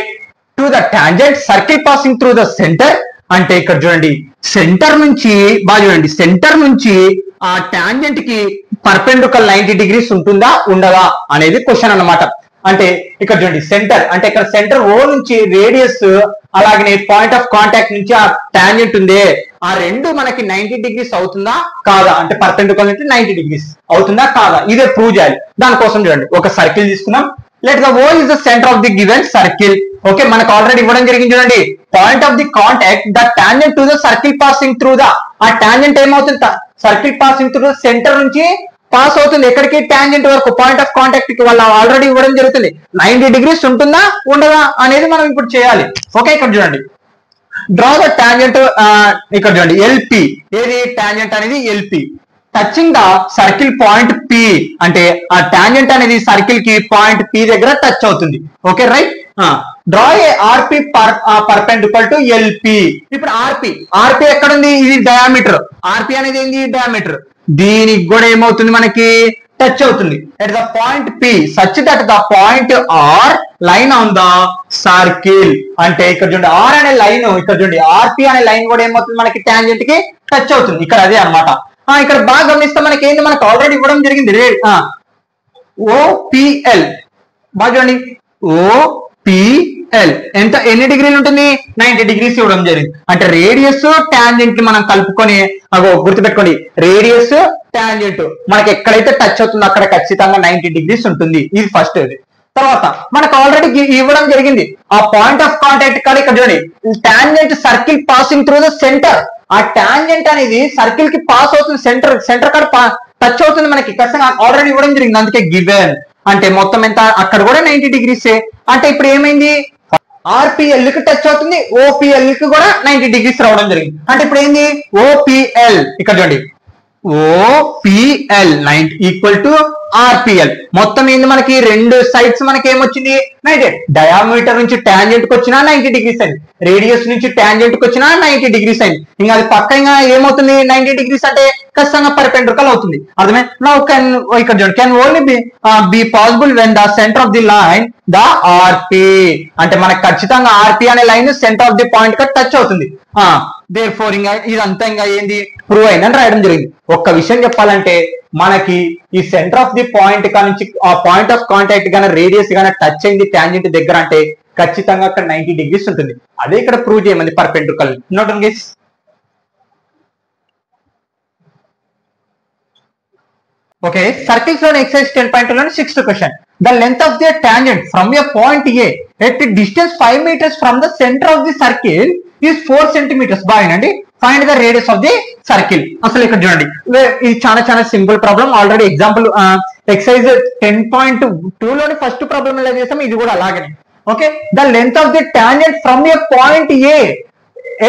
to the tangent circle passing through the centre అంటే ఇక్కడ చూడండి సెంటర్ నుంచి బాగా చూడండి, సెంటర్ నుంచి ఆ టాంజెంట్ కి పర్పెండిక్యులర్ 90 degrees ఉంటుందా ఉండదా అనేది క్వశ్చన్ అన్నమాట. అంటే ఇక్కడ చూడండి సెంటర్ అంటే ఇక్కడ సెంటర్ ఓ నుంచి రేడియస్ అలాగే పాయింట్ ఆఫ్ కాంటాక్ట్ నుంచి ఆ టాంజెంట్ ఉంది, ఆ రెండు మనకి 90 degrees అవుతుందా కాదా, అంటే పర్పెండిక్యులర్ అంటే 90 degrees అవుతుందా కాదా, ఇదే ప్రూవ్ చేయాలి. దానికోసం చూడండి ఒక సర్కిల్ తీసుకున్నాం. Let the O is the center of the given circle. Okay మనకు ఆల్రెడీ ఇవ్వడం జరిగింది చూడండి point of the contact the tangent to the circle passing through the, ఆ టాంజెంట్ ఏమవుతుంది circle passing through the centre నుంచి pass అవుతుంది ఎక్కడికి tangent వరకు పాయింట్ ఆఫ్ కాంటాక్ట్ కి వాళ్ళు ఆల్రెడీ ఇవ్వడం జరుగుతుంది. 90 degrees ఉంటుందా ఉండదా అనేది మనం ఇప్పుడు చేయాలి. ఓకే ఇక్కడ చూడండి డ్రా ద టాంజెంట్, ఇక్కడ చూడండి LP ఏది టాంజెంట్ అనేది LP touching the circle point P అంటే ఆ టాంజెంట్ అనేది సర్కిల్ కి పాయింట్ P దగ్గర టచ్ అవుతుంది. Okay right. Draw A RP perpendicular to LP. ఇప్పుడు RP ఎక్కడ ఉంది, ఇది డయామీటర్, RP అనేది ఏంది డయామీటర్, దీనికి కూడా ఏమవుతుంది మనకి టచ్ అవుతుంది at the point P such that the point R line on the circle. అంటే ఇక్కడ చూడండి R అనే లైన్, ఇక్కడ చూడండి RP అనే లైన్ కూడా ఏమవుతుంది మనకి టాంజెంట్ కి టచ్ అవుతుంది, ఇక్కడ అదే అనమాట. ఇక్కడ బాగా గమనిస్తే మనకి ఏంది మనకు ఆల్రెడీ ఇవ్వడం జరిగింది OPL బాగా చూడండి OPL ఎంత ఎన్ని డిగ్రీలు ఉంటుంది 90 degrees ఇవ్వడం జరిగింది. అంటే రేడియస్ టాంజెంట్ కి మనం కలుపుకొని గుర్తుపెట్టుకోండి రేడియస్ టాంజెంట్ మనకి ఎక్కడైతే టచ్ అవుతుందో అక్కడ ఖచ్చితంగా 90 degrees ఉంటుంది. ఇది ఫస్ట్. తర్వాత మనకు ఆల్రెడీ ఇవ్వడం జరిగింది ఆ పాయింట్ ఆఫ్ కాంటాక్ట్ కాడ ఇక్కడ చూడండి tangent circle passing through the centre, ఆ టాంజెంట్ అనేది సర్కిల్ కి పాస్ అవుతుంది, సెంటర్ కాడ టచ్ అవుతుంది మనకి ఖచ్చితంగా ఆల్రెడీ ఇవ్వడం జరిగింది, అందుకే గివెన్. అంటే మొత్తం ఎంత అక్కడ కూడా 90 degrees. అంటే ఇప్పుడు ఏమైంది RPL కి టచ్ అవుతుంది, OPL కి కూడా 90 degrees రావడం జరిగింది. అంటే ఇప్పుడు ఏంది OPL ఇక్కడ చూడండి OPL ఈక్వల్ టు RPL మొత్తం ఏంది మనకి రెండు సైడ్స్ మనకి ఏమొచ్చింది 90, డయామీటర్ నుంచి టాంజెంట్ కి వచ్చినా 90 degrees అయింది, రేడియస్ నుంచి టాంజెంట్ కి వచ్చినా 90 degrees అయింది. ఇంకా అది పక్క ఇంకా ఏమవుతుంది 90 degrees అంటే ఖచ్చితంగా పర్పెండిక్యులర్ అవుతుంది. అర్థమే నౌ కెన్ ఇక్కడ చూడండి can only be possible when the centre of the line the RP అంటే మనకి ఖచ్చితంగా RP అనే line centre of the point కి టచ్ అవుతుంది. దేర్ఫోర్ ఇంకా ఇదంతా ఇంకా ఏంది ప్రూవ్ అయిందని రాయడం జరిగింది. ఒక్క విషయం చెప్పాలంటే మనకి ఈ సెంటర్ ఆఫ్ ది పాయింట్ నుంచి ఆ పాయింట్ ఆఫ్ కాంటాక్ట్ గానే రేడియస్ గానే టచ్ అయింది టాంజెంట్ దగ్గర అంటే ఖచ్చితంగా అక్కడ 90 degrees ఉంటుంది. అదే ఇక్కడ ప్రూవ్ చేయమంది perpendicular. Note down guys. Okay circles లోని ఎక్సైజ్ 10.2 లోని 6th question. The length of the tangent from a point A at distance 5 meters from the centre of the circle is 4 centimeters. బాగానండి find the radius of the circle. అసలు ఇక్కడ చూడండి ఇది చాలా చాలా simple problem, already example exercise 10.2 లోని first problem ఎలా చేసాం ఇది కూడా అలాగనే. Okay the length of the tangent from a point A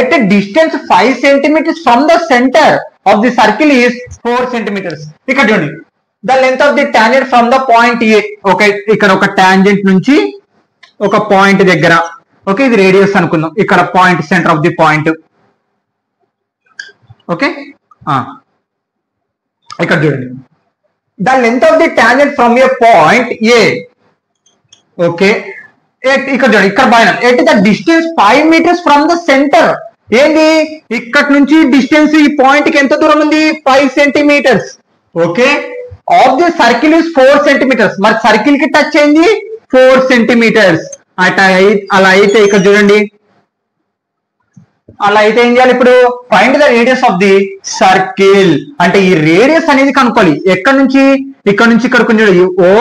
at distance 5 centimeters from the centre of the circle is 4 centimeters. ఇక్కడ చూడండి the length of the tangent from the point A. Okay ఇక్కడ ఒక tangent నుంచి ఒక point దగ్గర, okay ఇది radius అనుకుందాం, ఇక్కడ point centre of the point. Okay ఇక్కడ చూడండి the length of the tangent from a point A. Okay ఇక్కడ చూడండి, ఇక్కడ బైనం at the distance 5 meters from the centre. ఏంది ఇక్కడ నుంచి డిస్టెన్స్ ఈ పాయింట్ కి ఎంత దూరం ఉంది? 5 centimeters. Okay, of the circle is 4 centimeters. మరి సర్కిల్ కి టచ్ అయింది 4 centimeters. అలా అయితే ఇక్కడ చూడండి, అలా అయితే ఏం చేయాలి ఇప్పుడు? Find the radius of the circle. అంటే ఈ రేడియస్ అనేది కనుక్కోవాలి. ఎక్కడ నుంచి? ఇక్కడ నుంచి ఇక్కడ కొంచెం ఓ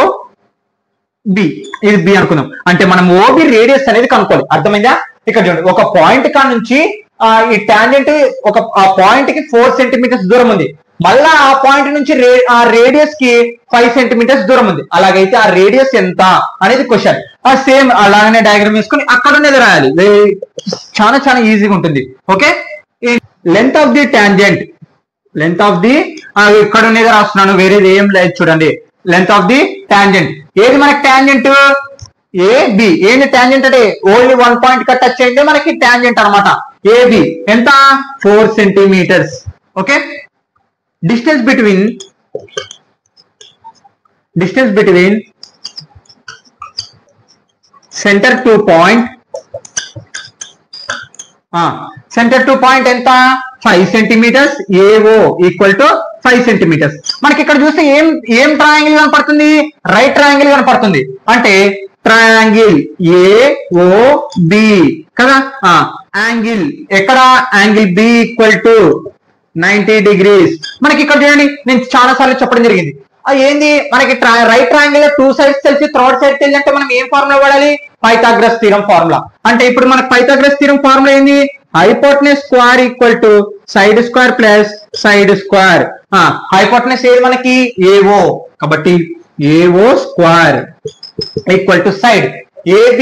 బి, ఇది బి అనుకుందాం. అంటే మనం ఓబి రేడియస్ అనేది కనుక్కోవాలి. అర్థమైందా? ఇక్కడ చూడండి, ఒక పాయింట్ కా నుంచి ఈ టాంజెంట్ ఆ పాయింట్ కి 4 centimeters దూరం ఉంది. మళ్ళా ఆ పాయింట్ నుంచి ఆ రేడియస్ కి 5 centimeters దూరం ఉంది. అలాగైతే ఆ రేడియస్ ఎంత అనేది క్వశ్చన్. ఆ సేమ్ అలాగనే డయాగ్రామ్ వేసుకొని అక్కడ ఉన్నది రాయాలి. చాలా చాలా ఈజీగా ఉంటుంది. Okay, length of the tangent, length of the ఇక్కడ ఉన్నది రాస్తున్నాను, వేరేది ఏం లేదు. చూడండి, లెంత్ ఆఫ్ ది టాంజెంట్. ఏది మనకి టాంజెంట్? ఏబి. ఏంటి టాంజెంట్ అంటే? ఓన్లీ 1 point కి టచ్ అయితే మనకి టాంజెంట్ అనమాట. ఏబి ఎంత? 4 centimeters. Okay, distance between center to point, center to point ఎంత? 5 centimeters. AO equal to 5 centimeters. మనకి ఇక్కడ చూస్తే ఏం ట్రయాంగిల్ కనపడుతుంది? రైట్ ట్రయాంగిల్ కనపడుతుంది. అంటే ట్రయాంగిల్ AOB కదా. యాంగిల్ ఎక్కడ? Angle B equal to 90 degrees. మనకి ఇక్కడ చూడండి, నేను చాలా సార్లు చెప్పడం జరిగింది. ఏంది మనకి రైట్ ట్రయాంగిల్ 2 sides తెలిసి థర్డ్ సైడ్ తెలిసి అంటే మనం ఏం ఫార్ములా వాడాలి? Pythagoras theorem formula. అంటే ఇప్పుడు మనకి పైథాగరస్ థీరం ఫార్ములా ఏంది? Hypotenuse square equal to side square plus side square. Hypotenuse ఏది మనకి? AO. కాబట్టి AO square equal to side AB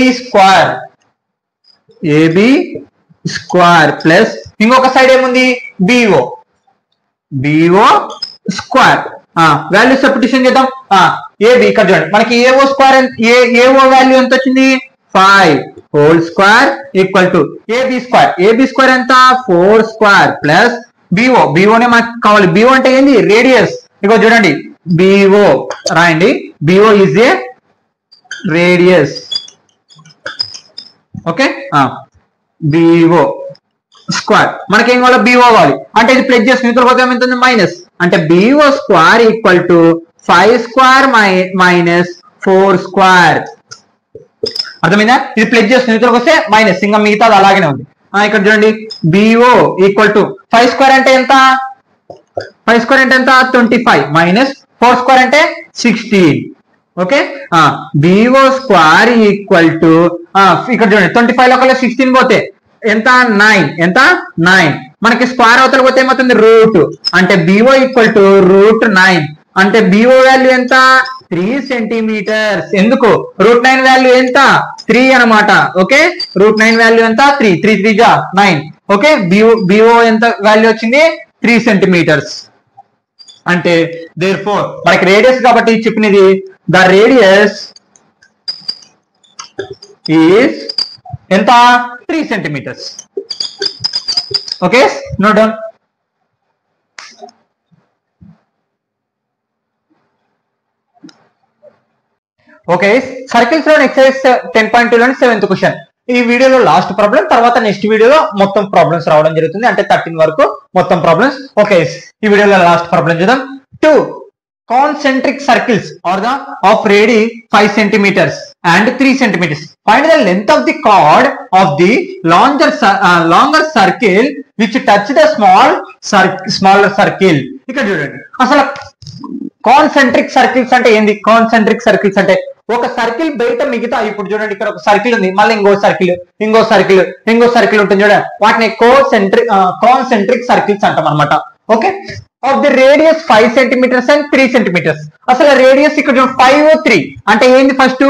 square plus ఇంకొక సైడ్ ఏముంది? BO square. వాల్యూ సబ్స్టిట్యూషన్ చేద్దాం. AB ఇక్కడ చూడండి, మనకి AO స్క్వేర్ AO వాల్యూ ఎంత వచ్చింది? 5 whole square equal to AB square ఎంత? 4 స్క్వేర్ ప్లస్ BOనే మనకు కావాలి. BO అంటే ఏంది? రేడియస్. ఇగో చూడండి, BO రాయండి. BO is a radius. Okay, BO square మనకి ఏం కావాలి? BO కావాలి. అంటే ఇది ప్లస్ చేసి న్యూట్రల్ పోతే ఎంత? మైనస్. అంటే BO square equal to 5 square minus 4 square. అర్థమైందా? ఇది ప్లస్ చేసి న్యూట్రల్ వస్తే మైనస్, ఇంకా మిగతాది అలాగనే ఉంది. ఇక్కడ చూడండి, BO ఈక్వల్ టు 5 స్క్వేర్ అంటే ఎంత? 5 స్క్వేర్ అంటే ఎంత? 25 మైనస్ 4 స్క్వేర్ అంటే 16. Okay, BO square equal to ఇక్కడ చూడండి, 25 లో 16 పోతే ఎంత? 9. ఎంత? 9. మనకి స్క్వేర్ అవతల పోతే ఏమవుతుంది? రూట్. అంటే BO ఈక్వల్ టు √9. అంటే BO వాల్యూ ఎంత? 3 centimeters. ఎందుకు? √9 వాల్యూ ఎంత? 3 అనమాట. ఓకే, √9 వాల్యూ ఎంత? 3. 3 3 జా 9. ఓకే, BO ఎంత వాల్యూ వచ్చింది? 3 centimeters. అంటే therefore మనకి రేడియస్ కాబట్టి చెప్పినది, ద రేడియస్ ఈజ్ ఎంత? 3 centimeters. Okay, note down. Okay, circles లో ఎక్సర్సైజ్ 10.2 లోని 7th క్వశ్చన్. ఈ వీడియోలో లాస్ట్ ప్రాబ్లం, తర్వాత నెక్స్ట్ వీడియోలో మొత్తం ప్రాబ్లమ్స్ రావడం జరుగుతుంది. అంటే 13 వరకు మొత్తం ప్రాబ్లమ్స్. ఓకే, ఈ వీడియోలో లాస్ట్ ప్రాబ్లం చూద్దాం. 2 concentric circles or the of radii 5 centimeters and 3 centimeters. Find the length of the chord of the longer circle which touch the smaller circle. ఇక్కడ చూడండి, అసలు కాన్సెంట్రిక్ సర్కిల్స్ అంటే ఏంది? కాన్సెంట్రిక్ సర్కిల్స్ అంటే ఒక సర్కిల్ బయట మిగతా, ఇప్పుడు చూడండి ఇక్కడ ఒక సర్కిల్ ఉంది, మళ్ళీ ఇంకో సర్కిల్ ఉంటుంది చూడండి, వాటిని కాన్సెంట్రిక్ సర్కిల్స్ అంటాం అనమాట. Okay, of the radius 5 centimeters and 3 centimeters. అసలు రేడియస్ ఇక్కడ 5 3 అంటే ఏంది? ఫస్ట్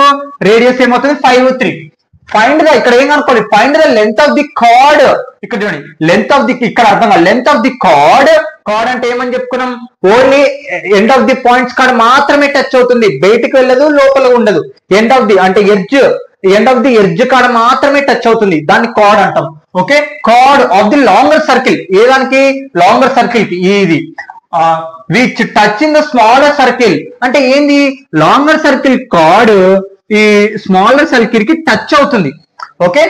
రేడియస్ ఏమవుతుంది? 5 3. ఫైండ్ ద, ఇక్కడ ఏం కనుక్కోవాలి? Find the length of the card. ఇక్కడ చూడండి, లెంత్ ఆఫ్ ది, ఇక్కడ అర్థం కాదు. లెంత్ ఆఫ్ ది కార్డ్ అంటే ఏమని చెప్పుకున్నాం? Only end of the points chord మాత్రమే టచ్ అవుతుంది, బయటికి వెళ్ళదు, లోపల ఉండదు. ఎండ్ ఆఫ్ ది అంటే ఎడ్జ్ కాడ మాత్రమే టచ్ అవుతుంది, దాన్ని కార్డ్ అంటాం. Okay, chord of the longer circle. ఏ దానికి? లాంగర్ సర్కిల్ కి. ఇది which touch in the smaller circle అంటే ఏంది? లాంగర్ సర్కిల్ కార్డ్ ఈ స్మాలర్ సర్కిల్ కి టచ్ అవుతుంది. ఓకే,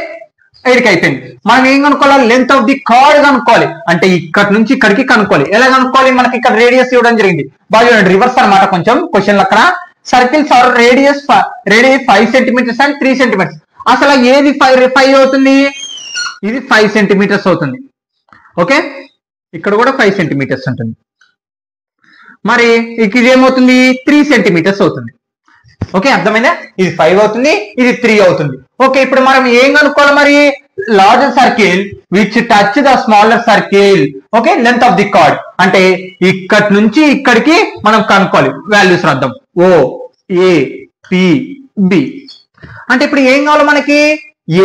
ఇక్కడికి అయిపోయింది. మనం ఏం కనుక్కోవాలి? లెంత్ ఆఫ్ ది కార్డ్ కనుక్కోవాలి. అంటే ఇక్కడ నుంచి ఇక్కడికి కనుక్కోవాలి. ఎలా కనుక్కోవాలి? మనకి ఇక్కడ రేడియస్ ఇవ్వడం జరిగింది. బాగా చూడండి, రివర్స్ అనమాట కొంచెం క్వశ్చన్ అక్కడ. Circles are radius 5 centimetres and 3 centimetres. అసలు ఏది 5 అవుతుంది? ఇది 5 సెంటీమీటర్స్ అవుతుంది. ఓకే, ఇక్కడ కూడా 5 సెంటీమీటర్స్ ఉంటుంది. మరి ఇది ఏమవుతుంది? 3 సెంటీమీటర్స్ అవుతుంది. ఓకే, అర్థమైందా? ఇది 5 అవుతుంది, ఇది 3 అవుతుంది. ఓకే, ఇప్పుడు మనం ఏం కనుక్కోవాలి మరి? Larger circle which touch the smaller circle. Okay, length of the card అంటే ఇక్కడి నుంచి ఇక్కడికి మనం కనుక్కోవాలి. వాల్యూస్ రాద్దాం. ఓ, ఏ, పి, బి. అంటే ఇప్పుడు ఏం కావాలి మనకి?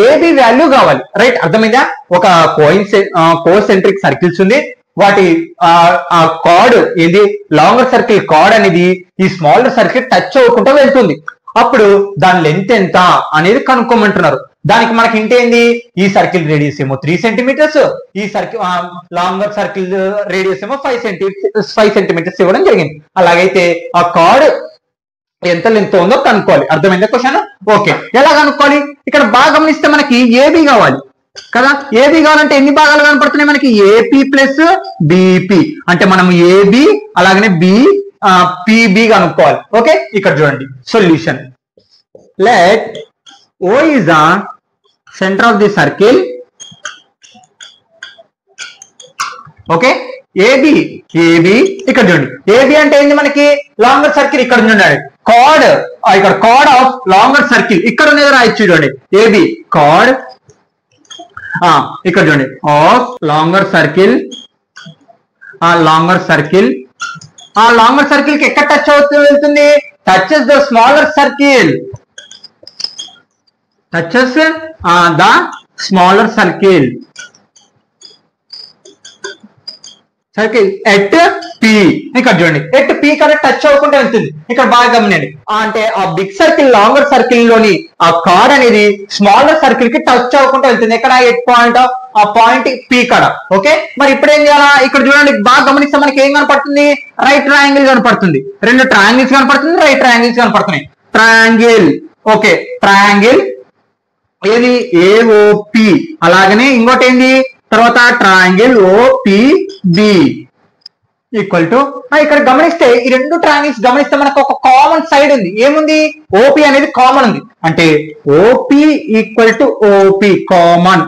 ఏబి వాల్యూ కావాలి. రైట్, అర్థమైందా? ఒక కోసెంట్రిక్ సర్కిల్స్ ఉంది, వాటి ఆ కార్డ్ ఏంది? లాంగర్ సర్కిల్ కార్డ్ అనేది ఈ స్మాలర్ సర్కిల్ టచ్ అవ్వకుండా వెళ్తుంది. అప్పుడు దాని లెంత్ ఎంత అనేది కనుక్కోమంటున్నారు. దానికి మనకి ఏంటి? ఈ సర్కిల్ రేడియస్ ఏమో 3 సెంటీమీటర్స్, ఈ సర్కిల్ లాంగర్ సర్కిల్ రేడియస్ ఏమో 5 సెంటీమీటర్స్ ఇవ్వడం జరిగింది. అలాగైతే ఆ కార్డ్ ఎంత లెంత్ ఉందో కనుక్కోవాలి. అర్థమైందా క్వశ్చన్? ఓకే, ఎలా కనుక్కోవాలి? ఇక్కడ బాగా గమనిస్తే మనకి ఏబి కావాలి కదా. ఏబి కావాలంటే ఎన్ని భాగాలు కనపడుతున్నాయి మనకి? AP plus BP. అంటే మనం ఏబి అలాగనే పిబి కనుక్కోవాలి. ఓకే, ఇక్కడ చూడండి solution. Let O is the centre of the circle. Okay, AB ఇక్కడ చూడండి. ఏబి అంటే ఏంది మనకి? Longer circle. ఇక్కడ చూడండి కార్డ్, ఇక్కడ కార్డ్ ఆఫ్ లాంగర్ సర్కిల్ ఇక్కడ ఉన్నది రాయొచ్చు. చూడండి ఏబి కార్డ్, ఇక్కడ చూడండి of longer circle. Longer circle కి ఎక్కడ టచ్ అవుతూ వెళ్తుంది? Touches the smaller circle. Touches the smaller circle at P. ఇక్కడ చూడండి ఎట్ పి కన్నా టచ్ అవ్వకుండా వెళ్తుంది. ఇక్కడ బాగా గమనించండి. అంటే ఆ బిగ్ సర్కిల్ లాంగర్ సర్కిల్ లోని ఆ కార్డ్ అనేది స్మాలర్ సర్కిల్ కి టచ్ అవ్వకుండా వెళ్తుంది. ఎక్కడ? ఎట్ పాయింట్ ఆ పాయింట్ పి కాడ. ఓకే, మరి ఇప్పుడు ఏం చేయాలా? ఇక్కడ చూడండి బాగా గమనిస్తే మనకి ఏం కనపడుతుంది? రైట్ ట్రయాంగిల్ కనపడుతుంది. 2 ట్రయాంగిల్స్ కనపడుతుంది, రైట్ ట్రయాంగిల్స్ కనపడుతున్నాయి. ట్రయాంగిల్. ఓకే, ట్రయాంగిల్ ఏది? ఏఓపి. అలాగనే ఇంకోటి ఏంది? తర్వాత ట్రయాంగిల్ ఓపిబి ఈక్వల్ టు. ఇక్కడ గమనిస్తే ఈ 2 ట్రయాంగిల్స్ గమనిస్తే మనకు ఒక కామన్ సైడ్ ఉంది. ఏముంది? ఓపి అనేది కామన్ ఉంది. అంటే OP equal to OP common.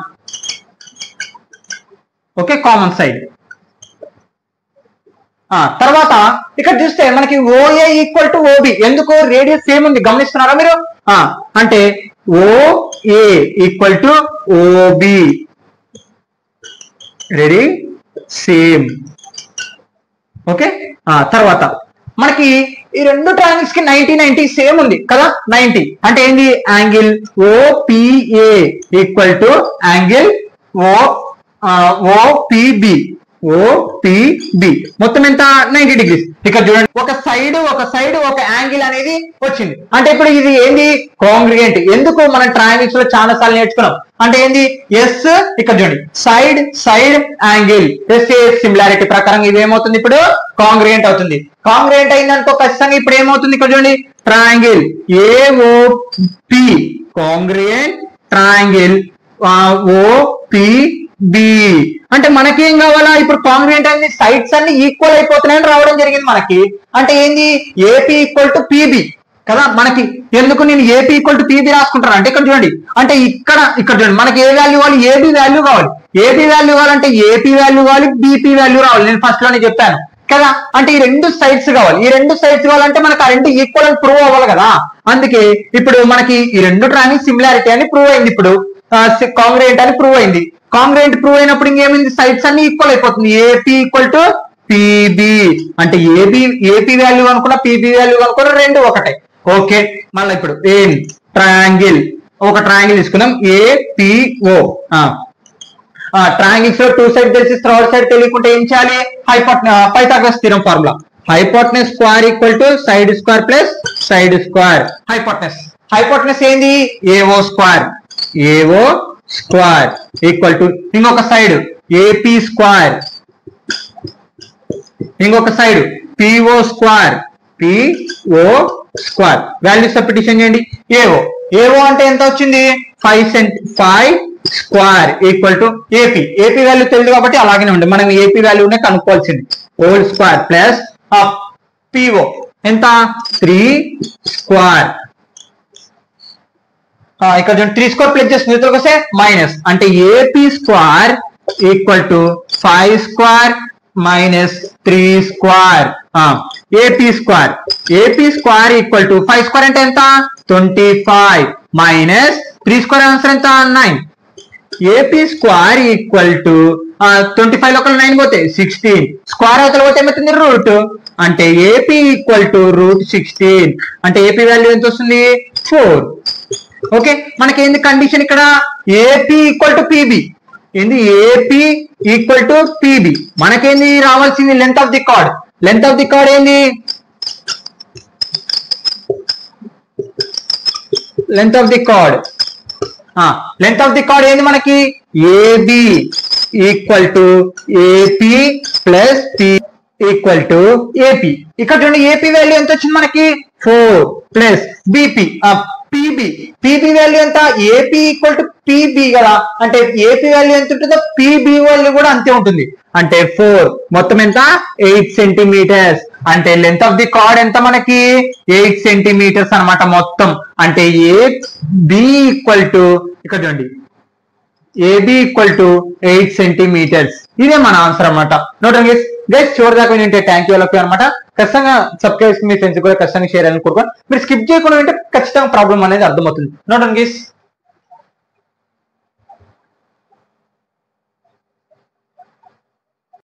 Okay, common side. తర్వాత ఇక్కడ చూస్తే మనకి ఓఏ ఈక్వల్ టు ఓబి. ఎందుకు? రేడియస్ సేమ్ ఉంది. గమనిస్తున్నారా మీరు? అంటే OA equal to OB. Ready? Same. Okay, తర్వాత మనకి ఈ 2 ట్రయాంగిల్స్ కి 90 సేమ్ ఉంది కదా. 90 అంటే ఏంది? Angle OPA equal to angle OPB. మొత్తం ఎంత? 90 డిగ్రీస్. ఇక్కడ చూడండి ఒక సైడ్ ఒక యాంగిల్ అనేది వచ్చింది. అంటే ఇప్పుడు ఇది ఏంది? కాంగ్రిగెంట్. ఎందుకు? మనం ట్రయాంగిల్స్ లో చాలా సార్లు నేర్చుకున్నాం. అంటే ఏంది? ఎస్. ఇక్కడ చూడండి సైడ్ యాంగిల్ ఎస్ సిమిలారిటీ ప్రకారం ఇది ఏమవుతుంది? ఇప్పుడు కాంగ్రిగెంట్ అవుతుంది. కాంగ్రిగెంట్ అయిందనుకో ఖచ్చితంగా ఇప్పుడు ఏమవుతుంది? ఇక్కడ చూడండి ట్రయాంగిల్ ఏఓపి కాంగ్రిగెంట్ ట్రయాంగిల్ ఓపిబి. అంటే మనకేం కావాలా? ఇప్పుడు కాంగ్రిగెంట్ అనేది సైడ్స్ అన్ని ఈక్వల్ అయిపోతున్నాయని రావడం జరిగింది మనకి. అంటే ఏంది? ఏపీ ఈక్వల్ టు పిబి కదా మనకి. ఎందుకు నేను ఏపీ ఈక్వల్ టు పిబి రాసుకుంటాను అంటే ఇక్కడ చూడండి. అంటే ఇక్కడ చూడండి మనకి ఏ వాల్యూ కావాలి? ఏబి వాల్యూ కావాలి. ఏబి వాల్యూ కావాలంటే ఏపీ వాల్యూ కావాలి, బీపీ వాల్యూ రావాలి. నేను ఫస్ట్ లోనే చెప్పాను కదా. అంటే ఈ 2 సైడ్స్ కావాలి. ఈ 2 సైడ్స్ కావాలంటే మనకు ఆ 2 ఈక్వల్ అని ప్రూవ్ అవ్వాలి కదా. అందుకే ఇప్పుడు మనకి ఈ 2 ట్రయాంగిల్ సిమిలారిటీ అని ప్రూవ్ అయింది. ఇప్పుడు కాంగ్రిగెంట్ అని ప్రూవ్ అయింది. కాంగ్రిగెంట్ ప్రూవ్ అయినప్పుడు ఇంకేమైంది? సైడ్స్ అన్ని ఈక్వల్ అయిపోతుంది. AP equal to PB. అంటే ఏపీ వాల్యూ అనుకున్నా పిబి వాల్యూ అనుకున్నా 2 ఒకటే. ఓకే, మళ్ళీ ఇప్పుడు ఏం ట్రయాంగిల్, ఒక ట్రయాంగిల్ తీసుకుందాం ఏపీఓ. ట్రయాంగిల్స్ లో 2 సైడ్ తెలిసి 3rd సైడ్ తెలియకుంటే ఏం చేయాలి? Pythagoras theorem formula. Hypotenuse square equal to side square plus side square. Hypotenuse ఏంది? ఏఓ స్క్వేర్ ఈక్వల్ టు ఇంకొక సైడ్ ఏపీ స్క్వేర్, ఇంకొక side PO square square. Values substitution చేయండి. AO అంటే ఎంత వచ్చింది 5 square equal to AP value తెలియదు కాబట్టి అలాగనే ఉంది. మనం ఏపీ వాల్యూనే కనుక్కోవాల్సింది. హోల్ స్క్వేర్ ప్లస్ పిఓ ఎంత 3 స్క్వేర్. ఇక్కడ 3 స్క్వేర్ ప్లస్ చేసి న్యూట్రల్కి వస్తే మైనస్ అంటే AP square equal to 5 square minus 3 square. AP square equal to 5 square అంటే ఎంత 25 మైనస్ 3 స్క్వేర్ ఆన్సర్ ఎంత 9. ఏపీ స్క్వేర్ ఈక్వల్ టు 25 లో 9 పోతే 16 స్క్వేర్ అవతల పోతే ఏమవుతుంది రూట్ అంటే ఏపీ ఈక్వల్ టు √16 అంటే ఏపీ వాల్యూ ఎంత వస్తుంది 4. ఓకే మనకేంది కండిషన్ ఇక్కడ ఏపీ ఈక్వల్ టు పీబీ ఏంది ఏపీ ఈక్వల్ టు పీబీ. మనకేంది రావాల్సింది length of the chord. Length of the chord ఏంది లెంత్ ఆఫ్ ది కార్డ్ ఏంది మనకి AB equal to AP plus P equal to AP. ఇక్కడ చూడండి ఏపీ వాల్యూ ఎంత వచ్చింది మనకి 4 ప్లస్ బీపీ పీబీ వాల్యూ ఎంత ఏపీ ఈక్వల్ టు పీబీ కదా అంటే ఏపీ వాల్యూ ఎంత ఉంటుందో పీబీ వాల్యూ కూడా అంతే ఉంటుంది అంటే 4 మొత్తం ఎంత 8 సెంటీమీటర్స్ అంటే లెంత్ ఆఫ్ ది కార్డ్ ఎంత మనకి 8 సెంటీమీటర్స్ అనమాట మొత్తం. అంటే ఏబి ఈక్వల్ టు ఇక్కడ చూడండి ఏబి ఈక్వల్ టు 8 సెంటీమీటర్స్. ఇదే మన ఆన్సర్ అనమాట. నోట్ గైస్ చివరి దాకా వింటే థ్యాంక్ యూ వాళ్ళకి అనమాట. ఖచ్చితంగా సబ్స్క్రైబ్ మీ ఫ్రెండ్స్ కూడా ఖచ్చితంగా షేర్ అనుకోరు. మీరు స్కిప్ చేయకుండా వింటే ఖచ్చితంగా ప్రాబ్లం అనేది అర్థమవుతుంది. Note guys.